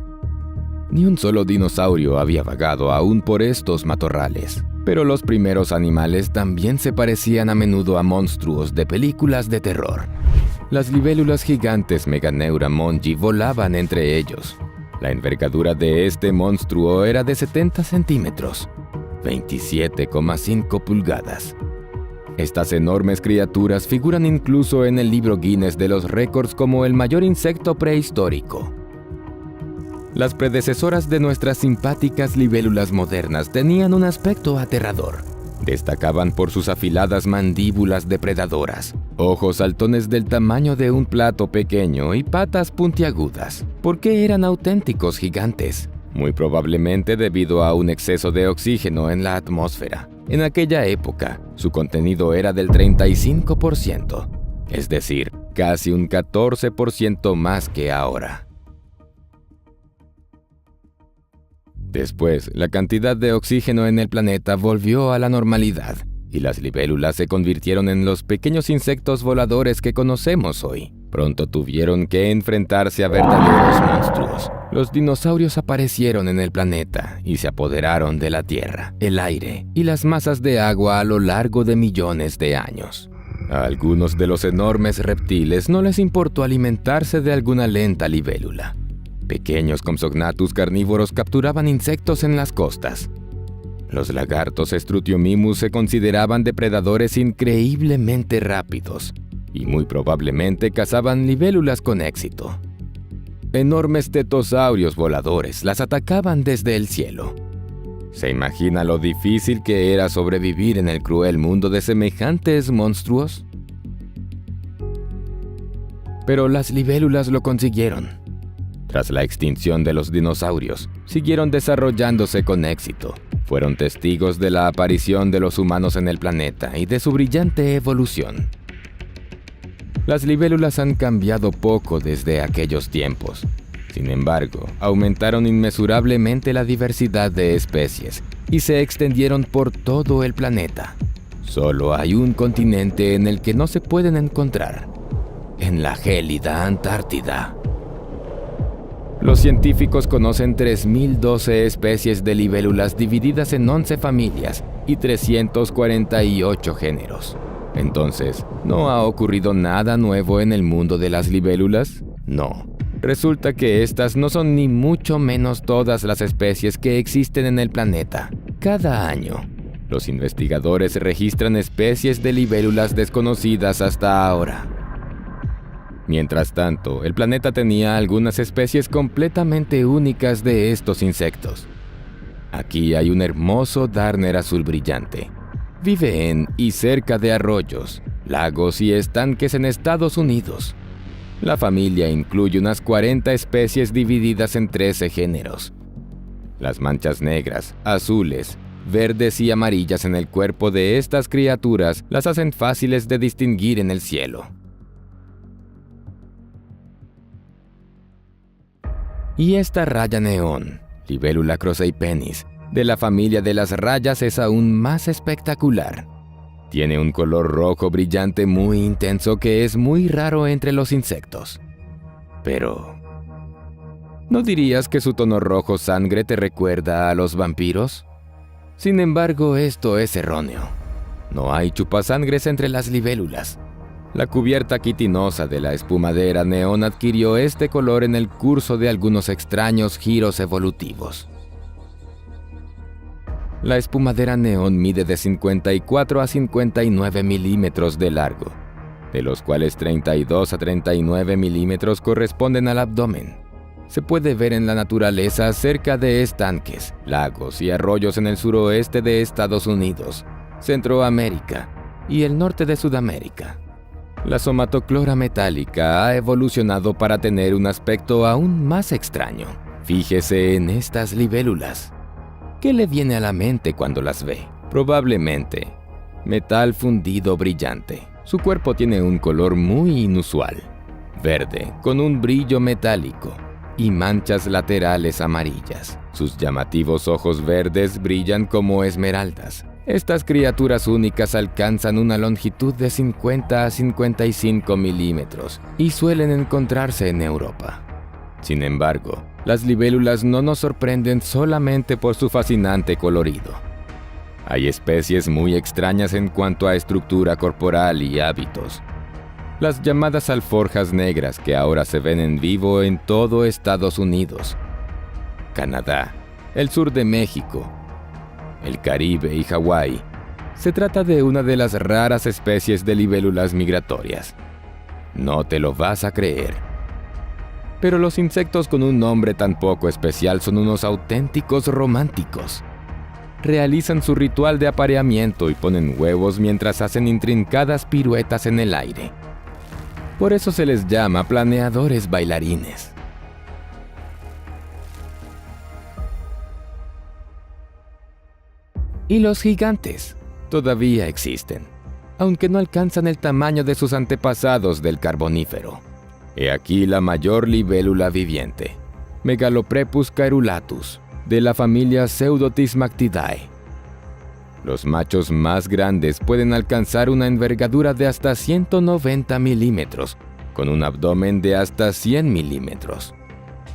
Ni un solo dinosaurio había vagado aún por estos matorrales, pero los primeros animales también se parecían a menudo a monstruos de películas de terror. Las libélulas gigantes Meganeura mongi volaban entre ellos. La envergadura de este monstruo era de 70 centímetros, 27,5 pulgadas. Estas enormes criaturas figuran incluso en el libro Guinness de los récords como el mayor insecto prehistórico. Las predecesoras de nuestras simpáticas libélulas modernas tenían un aspecto aterrador. Destacaban por sus afiladas mandíbulas depredadoras, ojos saltones del tamaño de un plato pequeño y patas puntiagudas, porque eran auténticos gigantes, muy probablemente debido a un exceso de oxígeno en la atmósfera. En aquella época, su contenido era del 35%, es decir, casi un 14% más que ahora. Después, la cantidad de oxígeno en el planeta volvió a la normalidad, y las libélulas se convirtieron en los pequeños insectos voladores que conocemos hoy. Pronto tuvieron que enfrentarse a verdaderos monstruos. Los dinosaurios aparecieron en el planeta y se apoderaron de la tierra, el aire y las masas de agua a lo largo de millones de años. A algunos de los enormes reptiles no les importó alimentarse de alguna lenta libélula. Pequeños Compsognathus carnívoros capturaban insectos en las costas. Los lagartos Strutiomimus se consideraban depredadores increíblemente rápidos y muy probablemente cazaban libélulas con éxito. Enormes tetosaurios voladores las atacaban desde el cielo. ¿Se imagina lo difícil que era sobrevivir en el cruel mundo de semejantes monstruos? Pero las libélulas lo consiguieron. Tras la extinción de los dinosaurios, siguieron desarrollándose con éxito. Fueron testigos de la aparición de los humanos en el planeta y de su brillante evolución. Las libélulas han cambiado poco desde aquellos tiempos. Sin embargo, aumentaron inmesurablemente la diversidad de especies y se extendieron por todo el planeta. Solo hay un continente en el que no se pueden encontrar: en la gélida Antártida. Los científicos conocen 3.012 especies de libélulas divididas en 11 familias y 348 géneros. Entonces, ¿no ha ocurrido nada nuevo en el mundo de las libélulas? No. Resulta que estas no son ni mucho menos todas las especies que existen en el planeta. Cada año, los investigadores registran especies de libélulas desconocidas hasta ahora. Mientras tanto, el planeta tenía algunas especies completamente únicas de estos insectos. Aquí hay un hermoso Darner azul brillante. Vive en y cerca de arroyos, lagos y estanques en Estados Unidos. La familia incluye unas 40 especies divididas en 13 géneros. Las manchas negras, azules, verdes y amarillas en el cuerpo de estas criaturas las hacen fáciles de distinguir en el cielo. Y esta raya neón, Libélula croseipenis, de la familia de las rayas es aún más espectacular. Tiene un color rojo brillante muy intenso que es muy raro entre los insectos. Pero, ¿no dirías que su tono rojo sangre te recuerda a los vampiros? Sin embargo, esto es erróneo. No hay chupasangres entre las libélulas. La cubierta quitinosa de la espumadera neón adquirió este color en el curso de algunos extraños giros evolutivos. La espumadera neón mide de 54 a 59 milímetros de largo, de los cuales 32 a 39 milímetros corresponden al abdomen. Se puede ver en la naturaleza cerca de estanques, lagos y arroyos en el suroeste de Estados Unidos, Centroamérica y el norte de Sudamérica. La somatoclora metálica ha evolucionado para tener un aspecto aún más extraño. Fíjese en estas libélulas. ¿Qué le viene a la mente cuando las ve? Probablemente metal fundido brillante. Su cuerpo tiene un color muy inusual, verde, con un brillo metálico y manchas laterales amarillas. Sus llamativos ojos verdes brillan como esmeraldas. Estas criaturas únicas alcanzan una longitud de 50 a 55 milímetros y suelen encontrarse en Europa. Sin embargo, las libélulas no nos sorprenden solamente por su fascinante colorido. Hay especies muy extrañas en cuanto a estructura corporal y hábitos. Las llamadas alforjas negras que ahora se ven en vivo en todo Estados Unidos, Canadá, el sur de México, el Caribe y Hawái. Se trata de una de las raras especies de libélulas migratorias. No te lo vas a creer. Pero los insectos con un nombre tan poco especial son unos auténticos románticos. Realizan su ritual de apareamiento y ponen huevos mientras hacen intrincadas piruetas en el aire. Por eso se les llama planeadores bailarines. Y los gigantes todavía existen, aunque no alcanzan el tamaño de sus antepasados del Carbonífero. He aquí la mayor libélula viviente, Megaloprepus caerulatus, de la familia Pseudothismactidae. Los machos más grandes pueden alcanzar una envergadura de hasta 190 milímetros, con un abdomen de hasta 100 milímetros.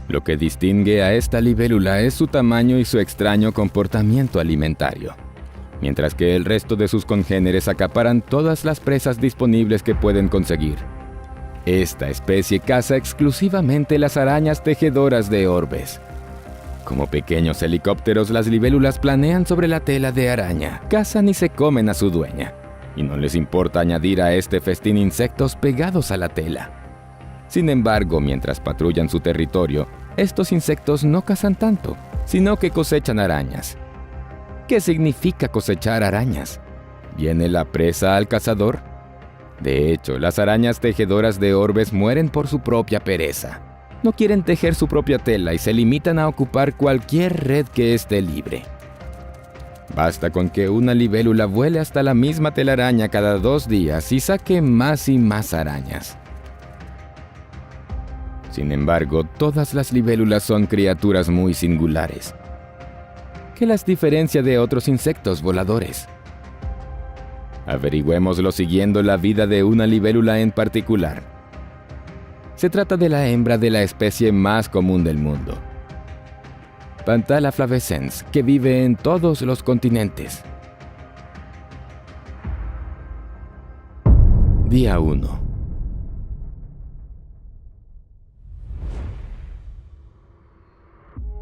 Lo que distingue a esta libélula es su tamaño y su extraño comportamiento alimentario. Mientras que el resto de sus congéneres acaparan todas las presas disponibles que pueden conseguir. Esta especie caza exclusivamente las arañas tejedoras de orbes. Como pequeños helicópteros, las libélulas planean sobre la tela de araña, cazan y se comen a su dueña, y no les importa añadir a este festín insectos pegados a la tela. Sin embargo, mientras patrullan su territorio, estos insectos no cazan tanto, sino que cosechan arañas. ¿Qué significa cosechar arañas? ¿Viene la presa al cazador? De hecho, las arañas tejedoras de orbes mueren por su propia pereza. No quieren tejer su propia tela y se limitan a ocupar cualquier red que esté libre. Basta con que una libélula vuele hasta la misma telaraña cada 2 días y saque más y más arañas. Sin embargo, todas las libélulas son criaturas muy singulares. ¿Qué las diferencia de otros insectos voladores? Averigüémoslo siguiendo la vida de una libélula en particular. Se trata de la hembra de la especie más común del mundo, Panthala flavescens, que vive en todos los continentes. Día 1.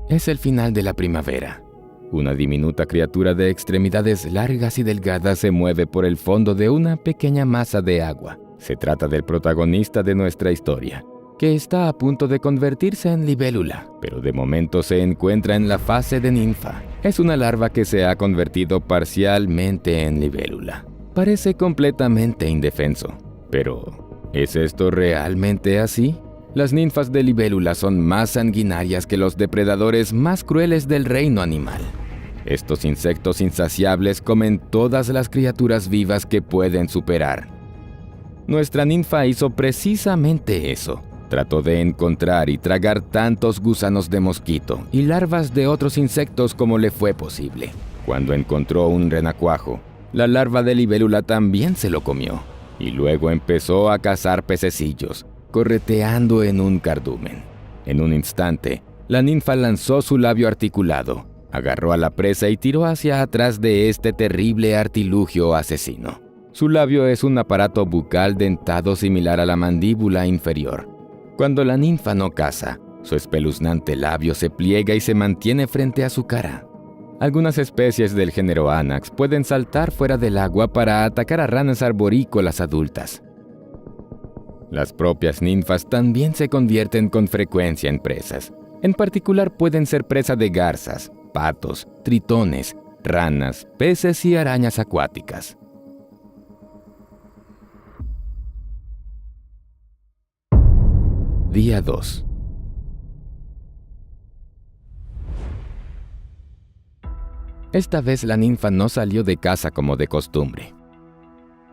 Es el final de la primavera. Una diminuta criatura de extremidades largas y delgadas se mueve por el fondo de una pequeña masa de agua. Se trata del protagonista de nuestra historia, que está a punto de convertirse en libélula, pero de momento se encuentra en la fase de ninfa. Es una larva que se ha convertido parcialmente en libélula. Parece completamente indefenso, pero ¿es esto realmente así? Las ninfas de libélula son más sanguinarias que los depredadores más crueles del reino animal. Estos insectos insaciables comen todas las criaturas vivas que pueden superar. Nuestra ninfa hizo precisamente eso. Trató de encontrar y tragar tantos gusanos de mosquito y larvas de otros insectos como le fue posible. Cuando encontró un renacuajo, la larva de libélula también se lo comió, y luego empezó a cazar pececillos, correteando en un cardumen. En un instante, la ninfa lanzó su labio articulado, agarró a la presa y tiró hacia atrás de este terrible artilugio asesino. Su labio es un aparato bucal dentado similar a la mandíbula inferior. Cuando la ninfa no caza, su espeluznante labio se pliega y se mantiene frente a su cara. Algunas especies del género Anax pueden saltar fuera del agua para atacar a ranas arborícolas adultas. Las propias ninfas también se convierten con frecuencia en presas. En particular pueden ser presa de garzas, patos, tritones, ranas, peces y arañas acuáticas. Día 2. Esta vez la ninfa no salió de casa como de costumbre.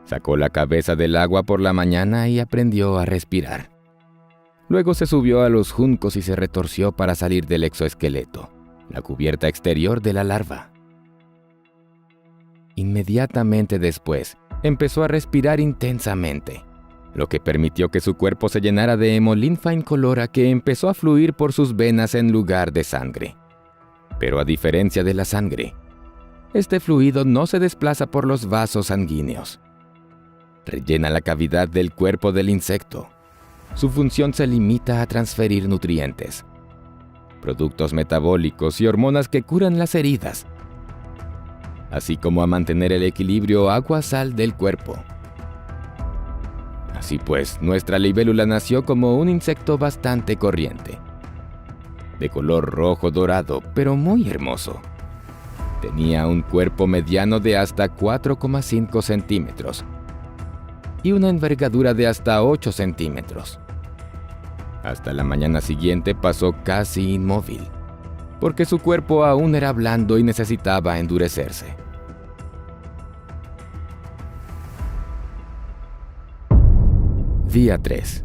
Sacó la cabeza del agua por la mañana y aprendió a respirar. Luego se subió a los juncos y se retorció para salir del exoesqueleto, la cubierta exterior de la larva. Inmediatamente después, empezó a respirar intensamente, lo que permitió que su cuerpo se llenara de hemolinfa incolora que empezó a fluir por sus venas en lugar de sangre. Pero a diferencia de la sangre, este fluido no se desplaza por los vasos sanguíneos. Rellena la cavidad del cuerpo del insecto. Su función se limita a transferir nutrientes, productos metabólicos y hormonas que curan las heridas, así como a mantener el equilibrio agua-sal del cuerpo. Así pues, nuestra libélula nació como un insecto bastante corriente, de color rojo dorado, pero muy hermoso. Tenía un cuerpo mediano de hasta 4,5 centímetros y una envergadura de hasta 8 centímetros. Hasta la mañana siguiente pasó casi inmóvil, porque su cuerpo aún era blando y necesitaba endurecerse. Día 3.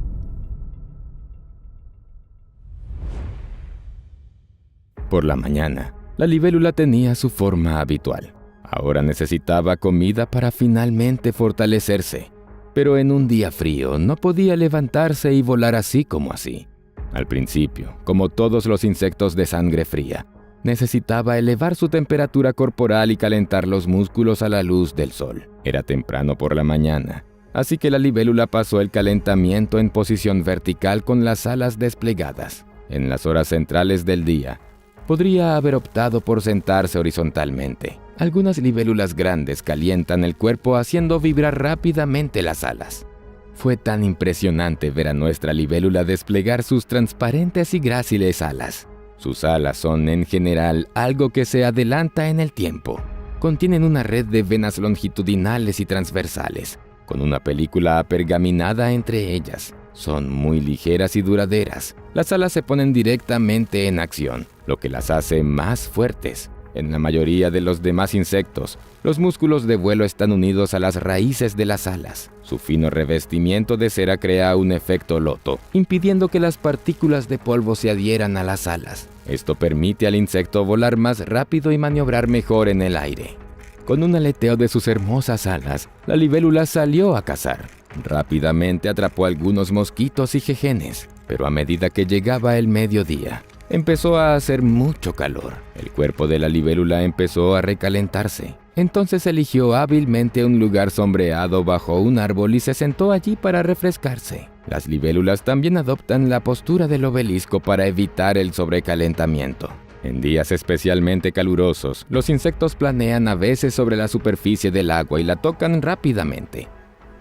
Por la mañana, la libélula tenía su forma habitual. Ahora necesitaba comida para finalmente fortalecerse, pero en un día frío no podía levantarse y volar así como así. Al principio, como todos los insectos de sangre fría, necesitaba elevar su temperatura corporal y calentar los músculos a la luz del sol. Era temprano por la mañana, así que la libélula pasó el calentamiento en posición vertical con las alas desplegadas. En las horas centrales del día, podría haber optado por sentarse horizontalmente. Algunas libélulas grandes calientan el cuerpo haciendo vibrar rápidamente las alas. Fue tan impresionante ver a nuestra libélula desplegar sus transparentes y gráciles alas. Sus alas son, en general, algo que se adelanta en el tiempo. Contienen una red de venas longitudinales y transversales, con una película apergaminada entre ellas. Son muy ligeras y duraderas. Las alas se ponen directamente en acción, lo que las hace más fuertes. En la mayoría de los demás insectos, los músculos de vuelo están unidos a las raíces de las alas. Su fino revestimiento de cera crea un efecto loto, impidiendo que las partículas de polvo se adhieran a las alas. Esto permite al insecto volar más rápido y maniobrar mejor en el aire. Con un aleteo de sus hermosas alas, la libélula salió a cazar. Rápidamente atrapó algunos mosquitos y jejenes, pero a medida que llegaba el mediodía, empezó a hacer mucho calor. El cuerpo de la libélula empezó a recalentarse. Entonces eligió hábilmente un lugar sombreado bajo un árbol y se sentó allí para refrescarse. Las libélulas también adoptan la postura del obelisco para evitar el sobrecalentamiento. En días especialmente calurosos, los insectos planean a veces sobre la superficie del agua y la tocan rápidamente.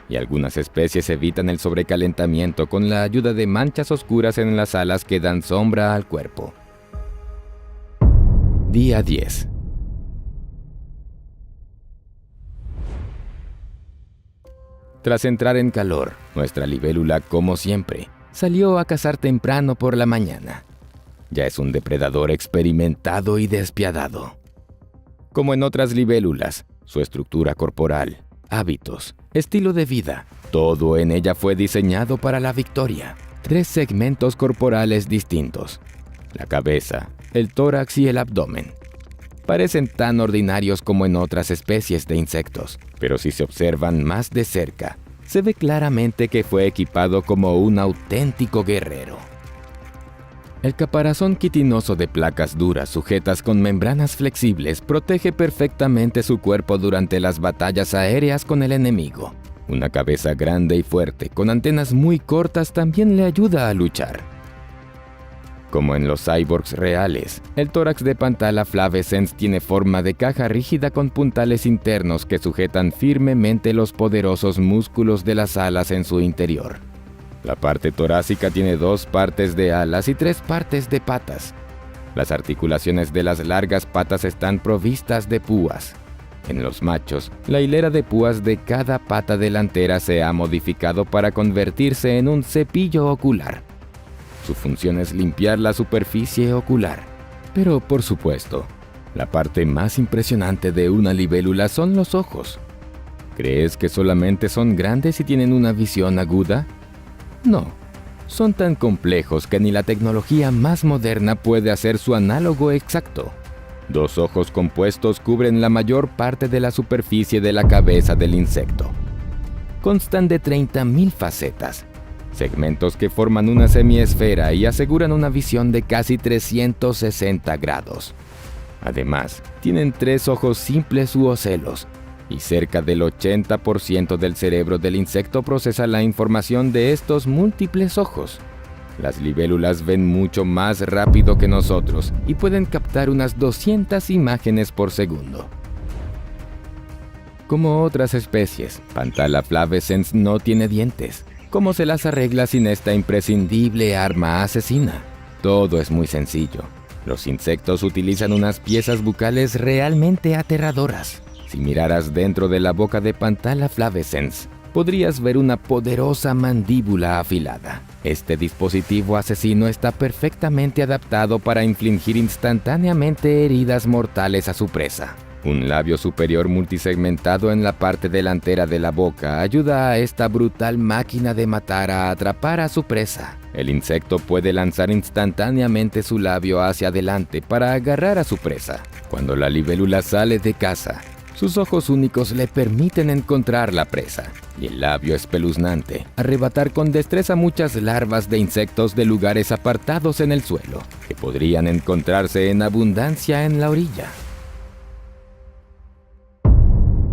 Y algunas especies evitan el sobrecalentamiento con la ayuda de manchas oscuras en las alas que dan sombra al cuerpo. Día 10. Tras entrar en calor, nuestra libélula, como siempre, salió a cazar temprano por la mañana. Ya es un depredador experimentado y despiadado. Como en otras libélulas, su estructura corporal, hábitos, estilo de vida, todo en ella fue diseñado para la victoria. 3 segmentos corporales distintos: la cabeza, el tórax y el abdomen. Parecen tan ordinarios como en otras especies de insectos, pero si se observan más de cerca, se ve claramente que fue equipado como un auténtico guerrero. El caparazón quitinoso de placas duras sujetas con membranas flexibles protege perfectamente su cuerpo durante las batallas aéreas con el enemigo. Una cabeza grande y fuerte, con antenas muy cortas, también le ayuda a luchar. Como en los cyborgs reales, el tórax de Pantala flavescens tiene forma de caja rígida con puntales internos que sujetan firmemente los poderosos músculos de las alas en su interior. La parte torácica tiene 2 partes de alas y 3 partes de patas. Las articulaciones de las largas patas están provistas de púas. En los machos, la hilera de púas de cada pata delantera se ha modificado para convertirse en un cepillo ocular. Su función es limpiar la superficie ocular. Pero, por supuesto, la parte más impresionante de una libélula son los ojos. ¿Crees que solamente son grandes y tienen una visión aguda? No. Son tan complejos que ni la tecnología más moderna puede hacer su análogo exacto. 2 ojos compuestos cubren la mayor parte de la superficie de la cabeza del insecto. Constan de 30.000 facetas, segmentos que forman una semiesfera y aseguran una visión de casi 360 grados. Además, tienen 3 ojos simples u ocelos, y cerca del 80% del cerebro del insecto procesa la información de estos múltiples ojos. Las libélulas ven mucho más rápido que nosotros y pueden captar unas 200 imágenes por segundo. Como otras especies, Pantala flavescens no tiene dientes. ¿Cómo se las arregla sin esta imprescindible arma asesina? Todo es muy sencillo. Los insectos utilizan unas piezas bucales realmente aterradoras. Si miraras dentro de la boca de Pantala flavescens, podrías ver una poderosa mandíbula afilada. Este dispositivo asesino está perfectamente adaptado para infligir instantáneamente heridas mortales a su presa. Un labio superior multisegmentado en la parte delantera de la boca ayuda a esta brutal máquina de matar a atrapar a su presa. El insecto puede lanzar instantáneamente su labio hacia adelante para agarrar a su presa. Cuando la libélula sale de caza, sus ojos únicos le permiten encontrar la presa, y el labio espeluznante arrebatar con destreza muchas larvas de insectos de lugares apartados en el suelo, que podrían encontrarse en abundancia en la orilla.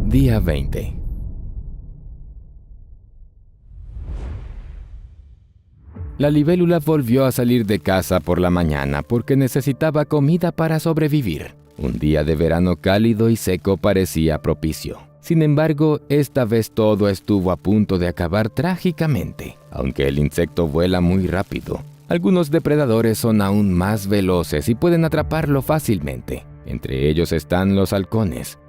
Día 20. La libélula volvió a salir de casa por la mañana porque necesitaba comida para sobrevivir. Un día de verano cálido y seco parecía propicio. Sin embargo, esta vez todo estuvo a punto de acabar trágicamente. Aunque el insecto vuela muy rápido, algunos depredadores son aún más veloces y pueden atraparlo fácilmente. Entre ellos están los halcones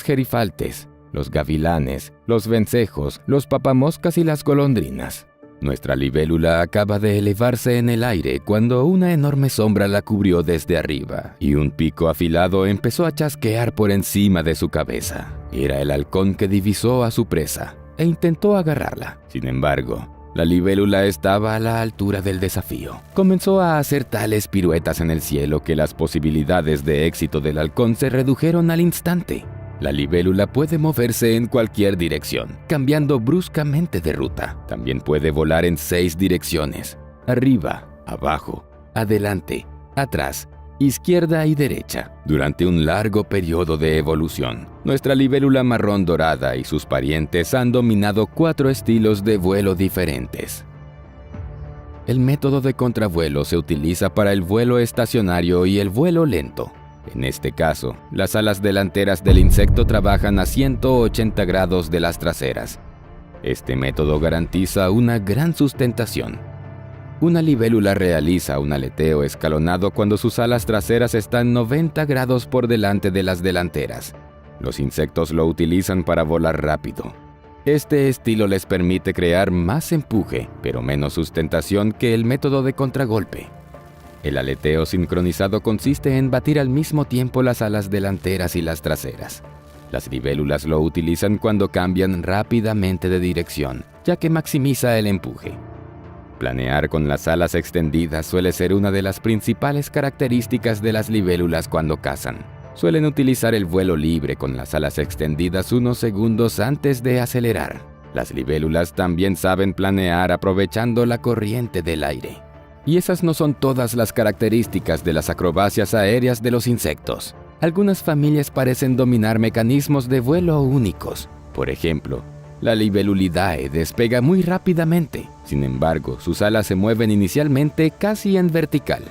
gerifaltes, los gavilanes, los vencejos, los papamoscas y las golondrinas. Nuestra libélula acaba de elevarse en el aire cuando una enorme sombra la cubrió desde arriba y un pico afilado empezó a chasquear por encima de su cabeza. Era el halcón que divisó a su presa e intentó agarrarla. Sin embargo, la libélula estaba a la altura del desafío. Comenzó a hacer tales piruetas en el cielo que las posibilidades de éxito del halcón se redujeron al instante. La libélula puede moverse en cualquier dirección, cambiando bruscamente de ruta. También puede volar en 6 direcciones: arriba, abajo, adelante, atrás, izquierda y derecha. Durante un largo periodo de evolución, nuestra libélula marrón dorada y sus parientes han dominado 4 estilos de vuelo diferentes. El método de contravuelo se utiliza para el vuelo estacionario y el vuelo lento. En este caso, las alas delanteras del insecto trabajan a 180 grados de las traseras. Este método garantiza una gran sustentación. Una libélula realiza un aleteo escalonado cuando sus alas traseras están 90 grados por delante de las delanteras. Los insectos lo utilizan para volar rápido. Este estilo les permite crear más empuje, pero menos sustentación que el método de contragolpe. El aleteo sincronizado consiste en batir al mismo tiempo las alas delanteras y las traseras. Las libélulas lo utilizan cuando cambian rápidamente de dirección, ya que maximiza el empuje. Planear con las alas extendidas suele ser una de las principales características de las libélulas cuando cazan. Suelen utilizar el vuelo libre con las alas extendidas unos segundos antes de acelerar. Las libélulas también saben planear aprovechando la corriente del aire. Y esas no son todas las características de las acrobacias aéreas de los insectos. Algunas familias parecen dominar mecanismos de vuelo únicos. Por ejemplo, la Libellulidae despega muy rápidamente. Sin embargo, sus alas se mueven inicialmente casi en vertical.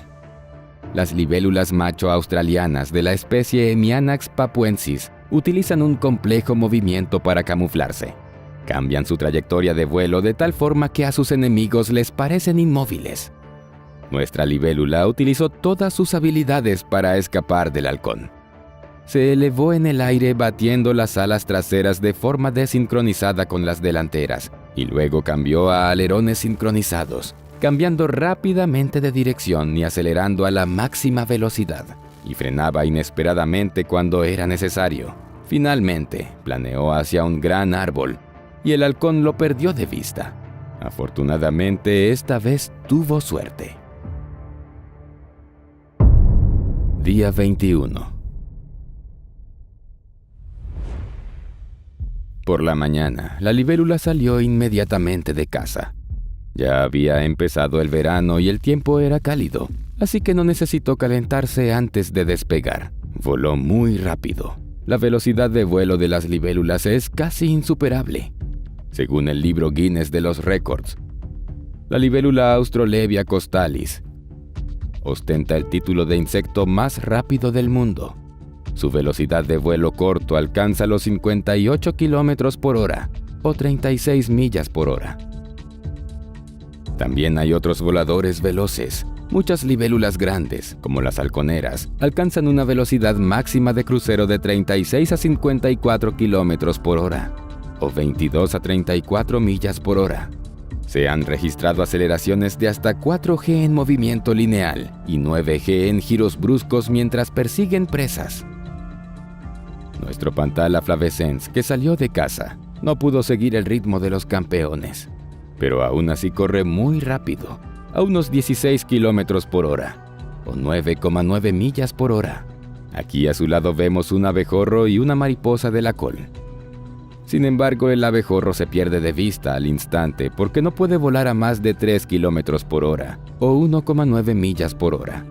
Las libélulas macho australianas de la especie Hemianax papuensis utilizan un complejo movimiento para camuflarse. Cambian su trayectoria de vuelo de tal forma que a sus enemigos les parecen inmóviles. Nuestra libélula utilizó todas sus habilidades para escapar del halcón. Se elevó en el aire batiendo las alas traseras de forma desincronizada con las delanteras y luego cambió a alerones sincronizados, cambiando rápidamente de dirección y acelerando a la máxima velocidad, y frenaba inesperadamente cuando era necesario. Finalmente, planeó hacia un gran árbol y el halcón lo perdió de vista. Afortunadamente, esta vez tuvo suerte. Día 21. Por la mañana, la libélula salió inmediatamente de casa. Ya había empezado el verano y el tiempo era cálido, así que no necesitó calentarse antes de despegar. Voló muy rápido. La velocidad de vuelo de las libélulas es casi insuperable. Según el libro Guinness de los récords, la libélula Austrolevia costalis ostenta el título de insecto más rápido del mundo. Su velocidad de vuelo corto alcanza los 58 km por hora o 36 millas por hora. También hay otros voladores veloces. Muchas libélulas grandes, como las halconeras, alcanzan una velocidad máxima de crucero de 36 a 54 km por hora o 22 a 34 millas por hora. Se han registrado aceleraciones de hasta 4G en movimiento lineal y 9G en giros bruscos mientras persiguen presas. Nuestro Pantala flavescens, que salió de casa, no pudo seguir el ritmo de los campeones, pero aún así corre muy rápido, a unos 16 km por hora, o 9,9 millas por hora. Aquí a su lado vemos un abejorro y una mariposa de la col. Sin embargo, el abejorro se pierde de vista al instante porque no puede volar a más de 3 km por hora, o 1,9 millas por hora.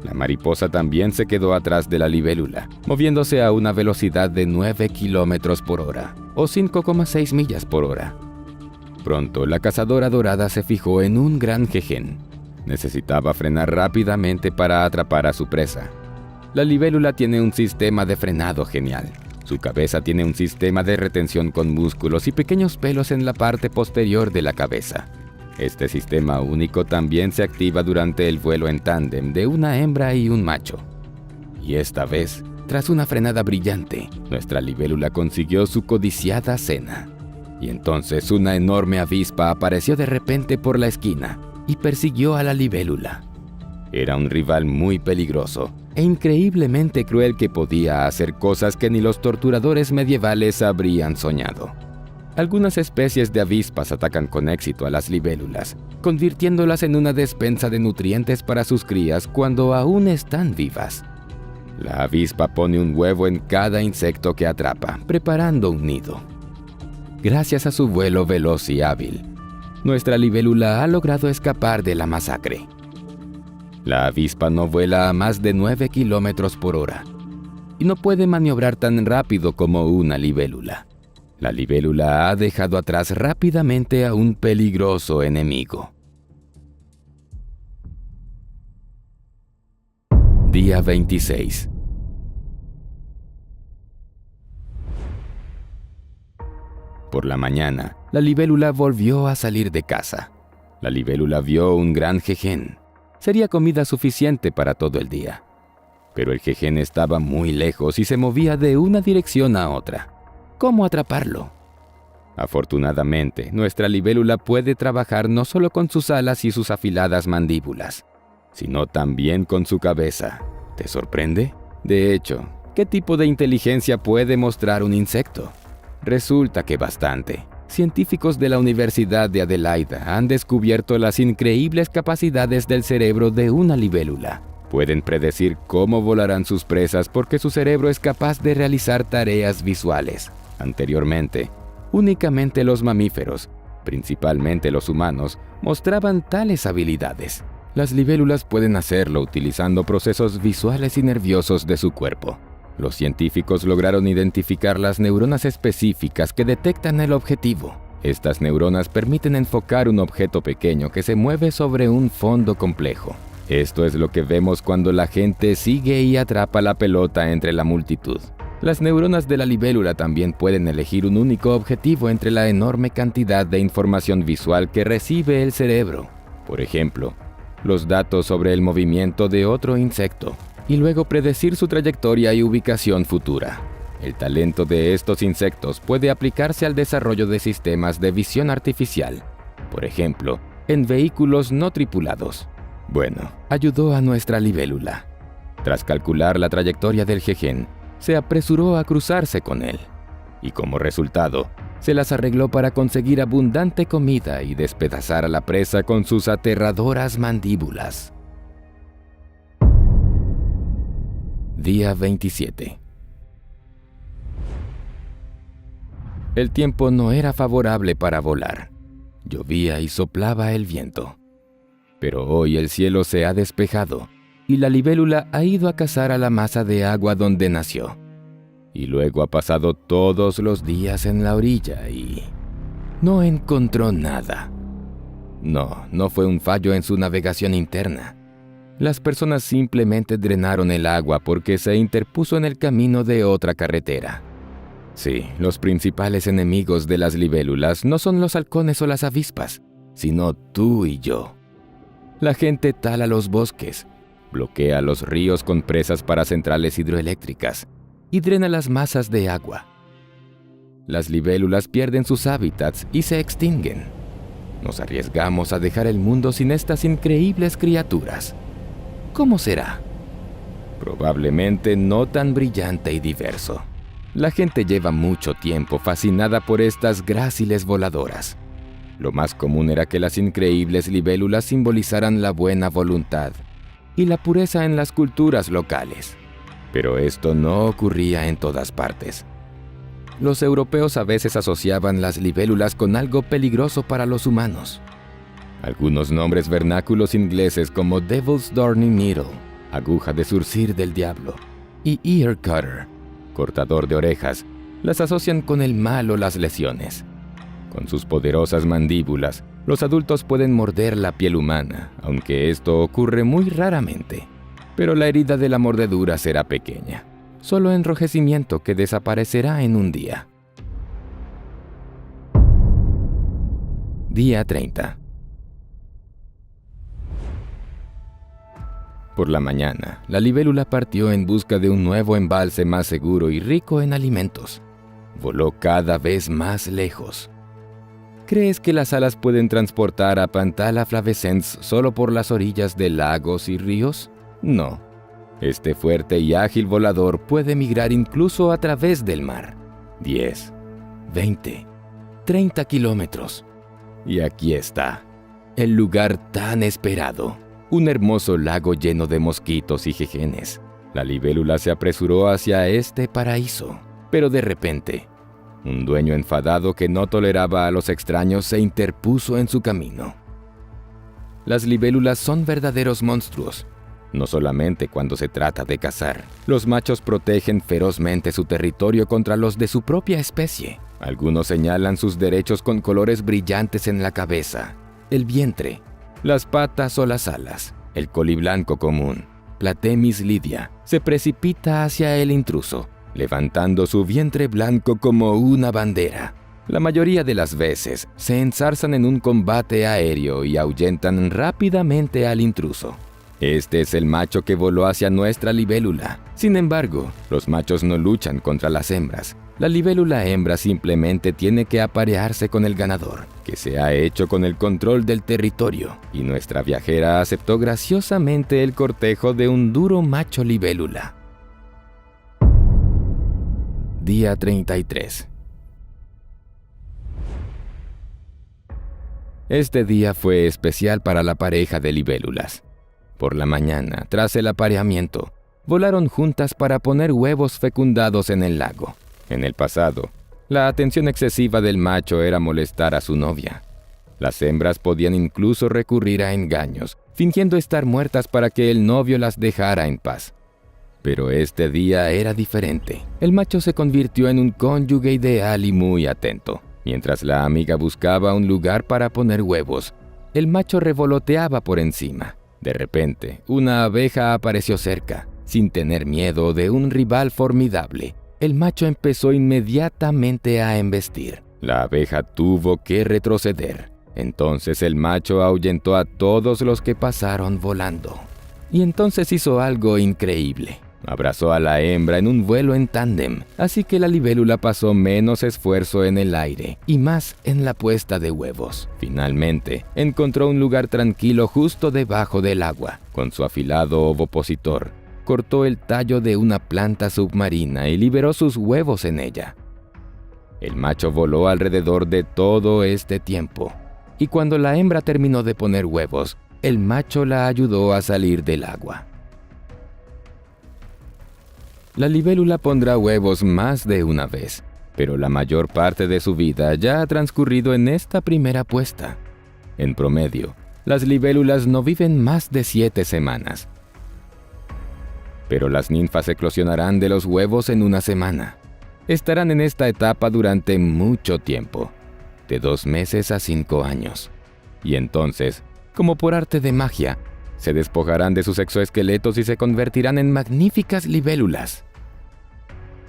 La mariposa también se quedó atrás de la libélula, moviéndose a una velocidad de 9 km por hora, o 5,6 millas por hora. Pronto, la cazadora dorada se fijó en un gran jején. Necesitaba frenar rápidamente para atrapar a su presa. La libélula tiene un sistema de frenado genial. Su cabeza tiene un sistema de retención con músculos y pequeños pelos en la parte posterior de la cabeza. Este sistema único también se activa durante el vuelo en tándem de una hembra y un macho. Y esta vez, tras una frenada brillante, nuestra libélula consiguió su codiciada cena. Y entonces una enorme avispa apareció de repente por la esquina y persiguió a la libélula. Era un rival muy peligroso e increíblemente cruel que podía hacer cosas que ni los torturadores medievales habrían soñado. Algunas especies de avispas atacan con éxito a las libélulas, convirtiéndolas en una despensa de nutrientes para sus crías cuando aún están vivas. La avispa pone un huevo en cada insecto que atrapa, preparando un nido. Gracias a su vuelo veloz y hábil, nuestra libélula ha logrado escapar de la masacre. La avispa no vuela a más de 9 km por hora y no puede maniobrar tan rápido como una libélula. La libélula ha dejado atrás rápidamente a un peligroso enemigo. Día 26. Por la mañana, la libélula volvió a salir de casa. La libélula vio un gran jején. Sería comida suficiente para todo el día. Pero el jején estaba muy lejos y se movía de una dirección a otra. ¿Cómo atraparlo? Afortunadamente, nuestra libélula puede trabajar no solo con sus alas y sus afiladas mandíbulas. sino también con su cabeza. ¿Te sorprende? De hecho, ¿qué tipo de inteligencia puede mostrar un insecto? Resulta que bastante. Científicos de la Universidad de Adelaida han descubierto las increíbles capacidades del cerebro de una libélula. Pueden predecir cómo volarán sus presas porque su cerebro es capaz de realizar tareas visuales. Anteriormente, únicamente los mamíferos, principalmente los humanos, mostraban tales habilidades. Las libélulas pueden hacerlo utilizando procesos visuales y nerviosos de su cuerpo. Los científicos lograron identificar las neuronas específicas que detectan el objetivo. Estas neuronas permiten enfocar un objeto pequeño que se mueve sobre un fondo complejo. Esto es lo que vemos cuando la gente sigue y atrapa la pelota entre la multitud. Las neuronas de la libélula también pueden elegir un único objetivo entre la enorme cantidad de información visual que recibe el cerebro. Por ejemplo, los datos sobre el movimiento de otro insecto, y luego predecir su trayectoria y ubicación futura. El talento de estos insectos puede aplicarse al desarrollo de sistemas de visión artificial, por ejemplo, en vehículos no tripulados. Bueno, ayudó a nuestra libélula. Tras calcular la trayectoria del jejen, se apresuró a cruzarse con él, y como resultado, se las arregló para conseguir abundante comida y despedazar a la presa con sus aterradoras mandíbulas. Día 27. El tiempo no era favorable para volar. Llovía y soplaba el viento. Pero hoy el cielo se ha despejado y la libélula ha ido a cazar a la masa de agua donde nació. Y luego ha pasado todos los días en la orilla y no encontró nada. No fue un fallo en su navegación interna. Las personas simplemente drenaron el agua porque se interpuso en el camino de otra carretera. Sí, los principales enemigos de las libélulas no son los halcones o las avispas, sino tú y yo. La gente tala los bosques, bloquea los ríos con presas para centrales hidroeléctricas y drena las masas de agua. Las libélulas pierden sus hábitats y se extinguen. Nos arriesgamos a dejar el mundo sin estas increíbles criaturas. ¿Cómo será? Probablemente no tan brillante y diverso. La gente lleva mucho tiempo fascinada por estas gráciles voladoras. Lo más común era que las increíbles libélulas simbolizaran la buena voluntad y la pureza en las culturas locales. Pero esto no ocurría en todas partes. Los europeos a veces asociaban las libélulas con algo peligroso para los humanos. Algunos nombres vernáculos ingleses como Devil's Darning Needle, aguja de zurcir del diablo, y ear cutter, cortador de orejas, las asocian con el mal o las lesiones. Con sus poderosas mandíbulas, los adultos pueden morder la piel humana, aunque esto ocurre muy raramente. Pero la herida de la mordedura será pequeña, solo enrojecimiento que desaparecerá en un día. Día 30. Por la mañana, la libélula partió en busca de un nuevo embalse más seguro y rico en alimentos. Voló cada vez más lejos. ¿Crees que las alas pueden transportar a Pantala flavescens solo por las orillas de lagos y ríos? No. Este fuerte y ágil volador puede migrar incluso a través del mar. 10, 20, 30 kilómetros. Y aquí está, el lugar tan esperado. Un hermoso lago lleno de mosquitos y jejenes. La libélula se apresuró hacia este paraíso, pero de repente, un dueño enfadado que no toleraba a los extraños se interpuso en su camino. Las libélulas son verdaderos monstruos, no solamente cuando se trata de cazar. Los machos protegen ferozmente su territorio contra los de su propia especie. Algunos señalan sus derechos con colores brillantes en la cabeza, el vientre, las patas o las alas. El coliblanco común, Platemis lidia, se precipita hacia el intruso, levantando su vientre blanco como una bandera. La mayoría de las veces se enzarzan en un combate aéreo y ahuyentan rápidamente al intruso. Este es el macho que voló hacia nuestra libélula. Sin embargo, los machos no luchan contra las hembras, La libélula hembra simplemente tiene que aparearse con el ganador, que se ha hecho con el control del territorio, y nuestra viajera aceptó graciosamente el cortejo de un duro macho libélula. Día 33. Este día fue especial para la pareja de libélulas. Por la mañana, tras el apareamiento, volaron juntas para poner huevos fecundados en el lago. En el pasado, la atención excesiva del macho era molestar a su novia. Las hembras podían incluso recurrir a engaños, fingiendo estar muertas para que el novio las dejara en paz. Pero este día era diferente. El macho se convirtió en un cónyuge ideal y muy atento. Mientras la amiga buscaba un lugar para poner huevos, el macho revoloteaba por encima. De repente, una abeja apareció cerca. Sin tener miedo de un rival formidable, el macho empezó inmediatamente a embestir. La abeja tuvo que retroceder. Entonces el macho ahuyentó a todos los que pasaron volando. Y entonces hizo algo increíble. Abrazó a la hembra en un vuelo en tándem, así que la libélula pasó menos esfuerzo en el aire y más en la puesta de huevos. Finalmente, encontró un lugar tranquilo justo debajo del agua. Con su afilado ovopositor, cortó el tallo de una planta submarina y liberó sus huevos en ella. El macho voló alrededor de todo este tiempo, y cuando la hembra terminó de poner huevos, el macho la ayudó a salir del agua. La libélula pondrá huevos más de una vez, pero la mayor parte de su vida ya ha transcurrido en esta primera puesta. En promedio, las libélulas no viven más de 7 semanas. Pero las ninfas eclosionarán de los huevos en una semana. Estarán en esta etapa durante mucho tiempo, de 2 meses a 5 años. Y entonces, como por arte de magia, se despojarán de sus exoesqueletos y se convertirán en magníficas libélulas.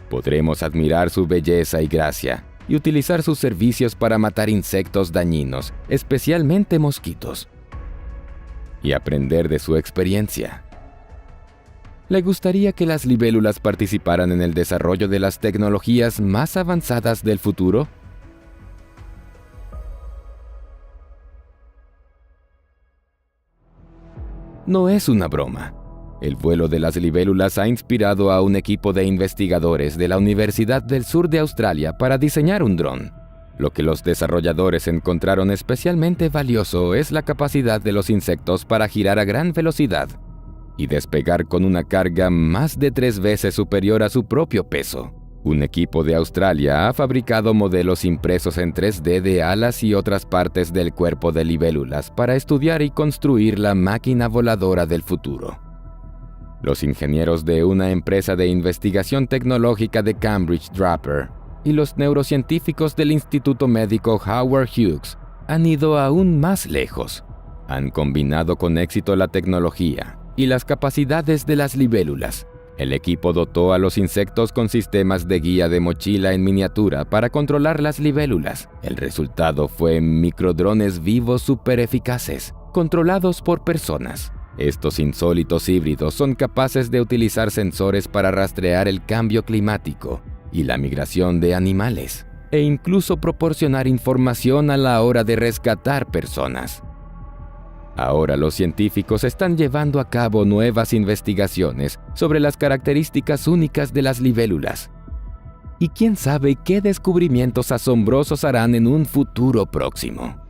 Podremos admirar su belleza y gracia y utilizar sus servicios para matar insectos dañinos, especialmente mosquitos, y aprender de su experiencia. ¿Le gustaría que las libélulas participaran en el desarrollo de las tecnologías más avanzadas del futuro? No es una broma. El vuelo de las libélulas ha inspirado a un equipo de investigadores de la Universidad del Sur de Australia para diseñar un dron. Lo que los desarrolladores encontraron especialmente valioso es la capacidad de los insectos para girar a gran velocidad y despegar con una carga más de 3 veces superior a su propio peso. Un equipo de Australia ha fabricado modelos impresos en 3D de alas y otras partes del cuerpo de libélulas para estudiar y construir la máquina voladora del futuro. Los ingenieros de una empresa de investigación tecnológica de Cambridge Draper y los neurocientíficos del Instituto Médico Howard Hughes han ido aún más lejos. Han combinado con éxito la tecnología y las capacidades de las libélulas. El equipo dotó a los insectos con sistemas de guía de mochila en miniatura para controlar las libélulas. El resultado fue microdrones vivos súper eficaces, controlados por personas. Estos insólitos híbridos son capaces de utilizar sensores para rastrear el cambio climático y la migración de animales, e incluso proporcionar información a la hora de rescatar personas. Ahora los científicos están llevando a cabo nuevas investigaciones sobre las características únicas de las libélulas. Y quién sabe qué descubrimientos asombrosos harán en un futuro próximo.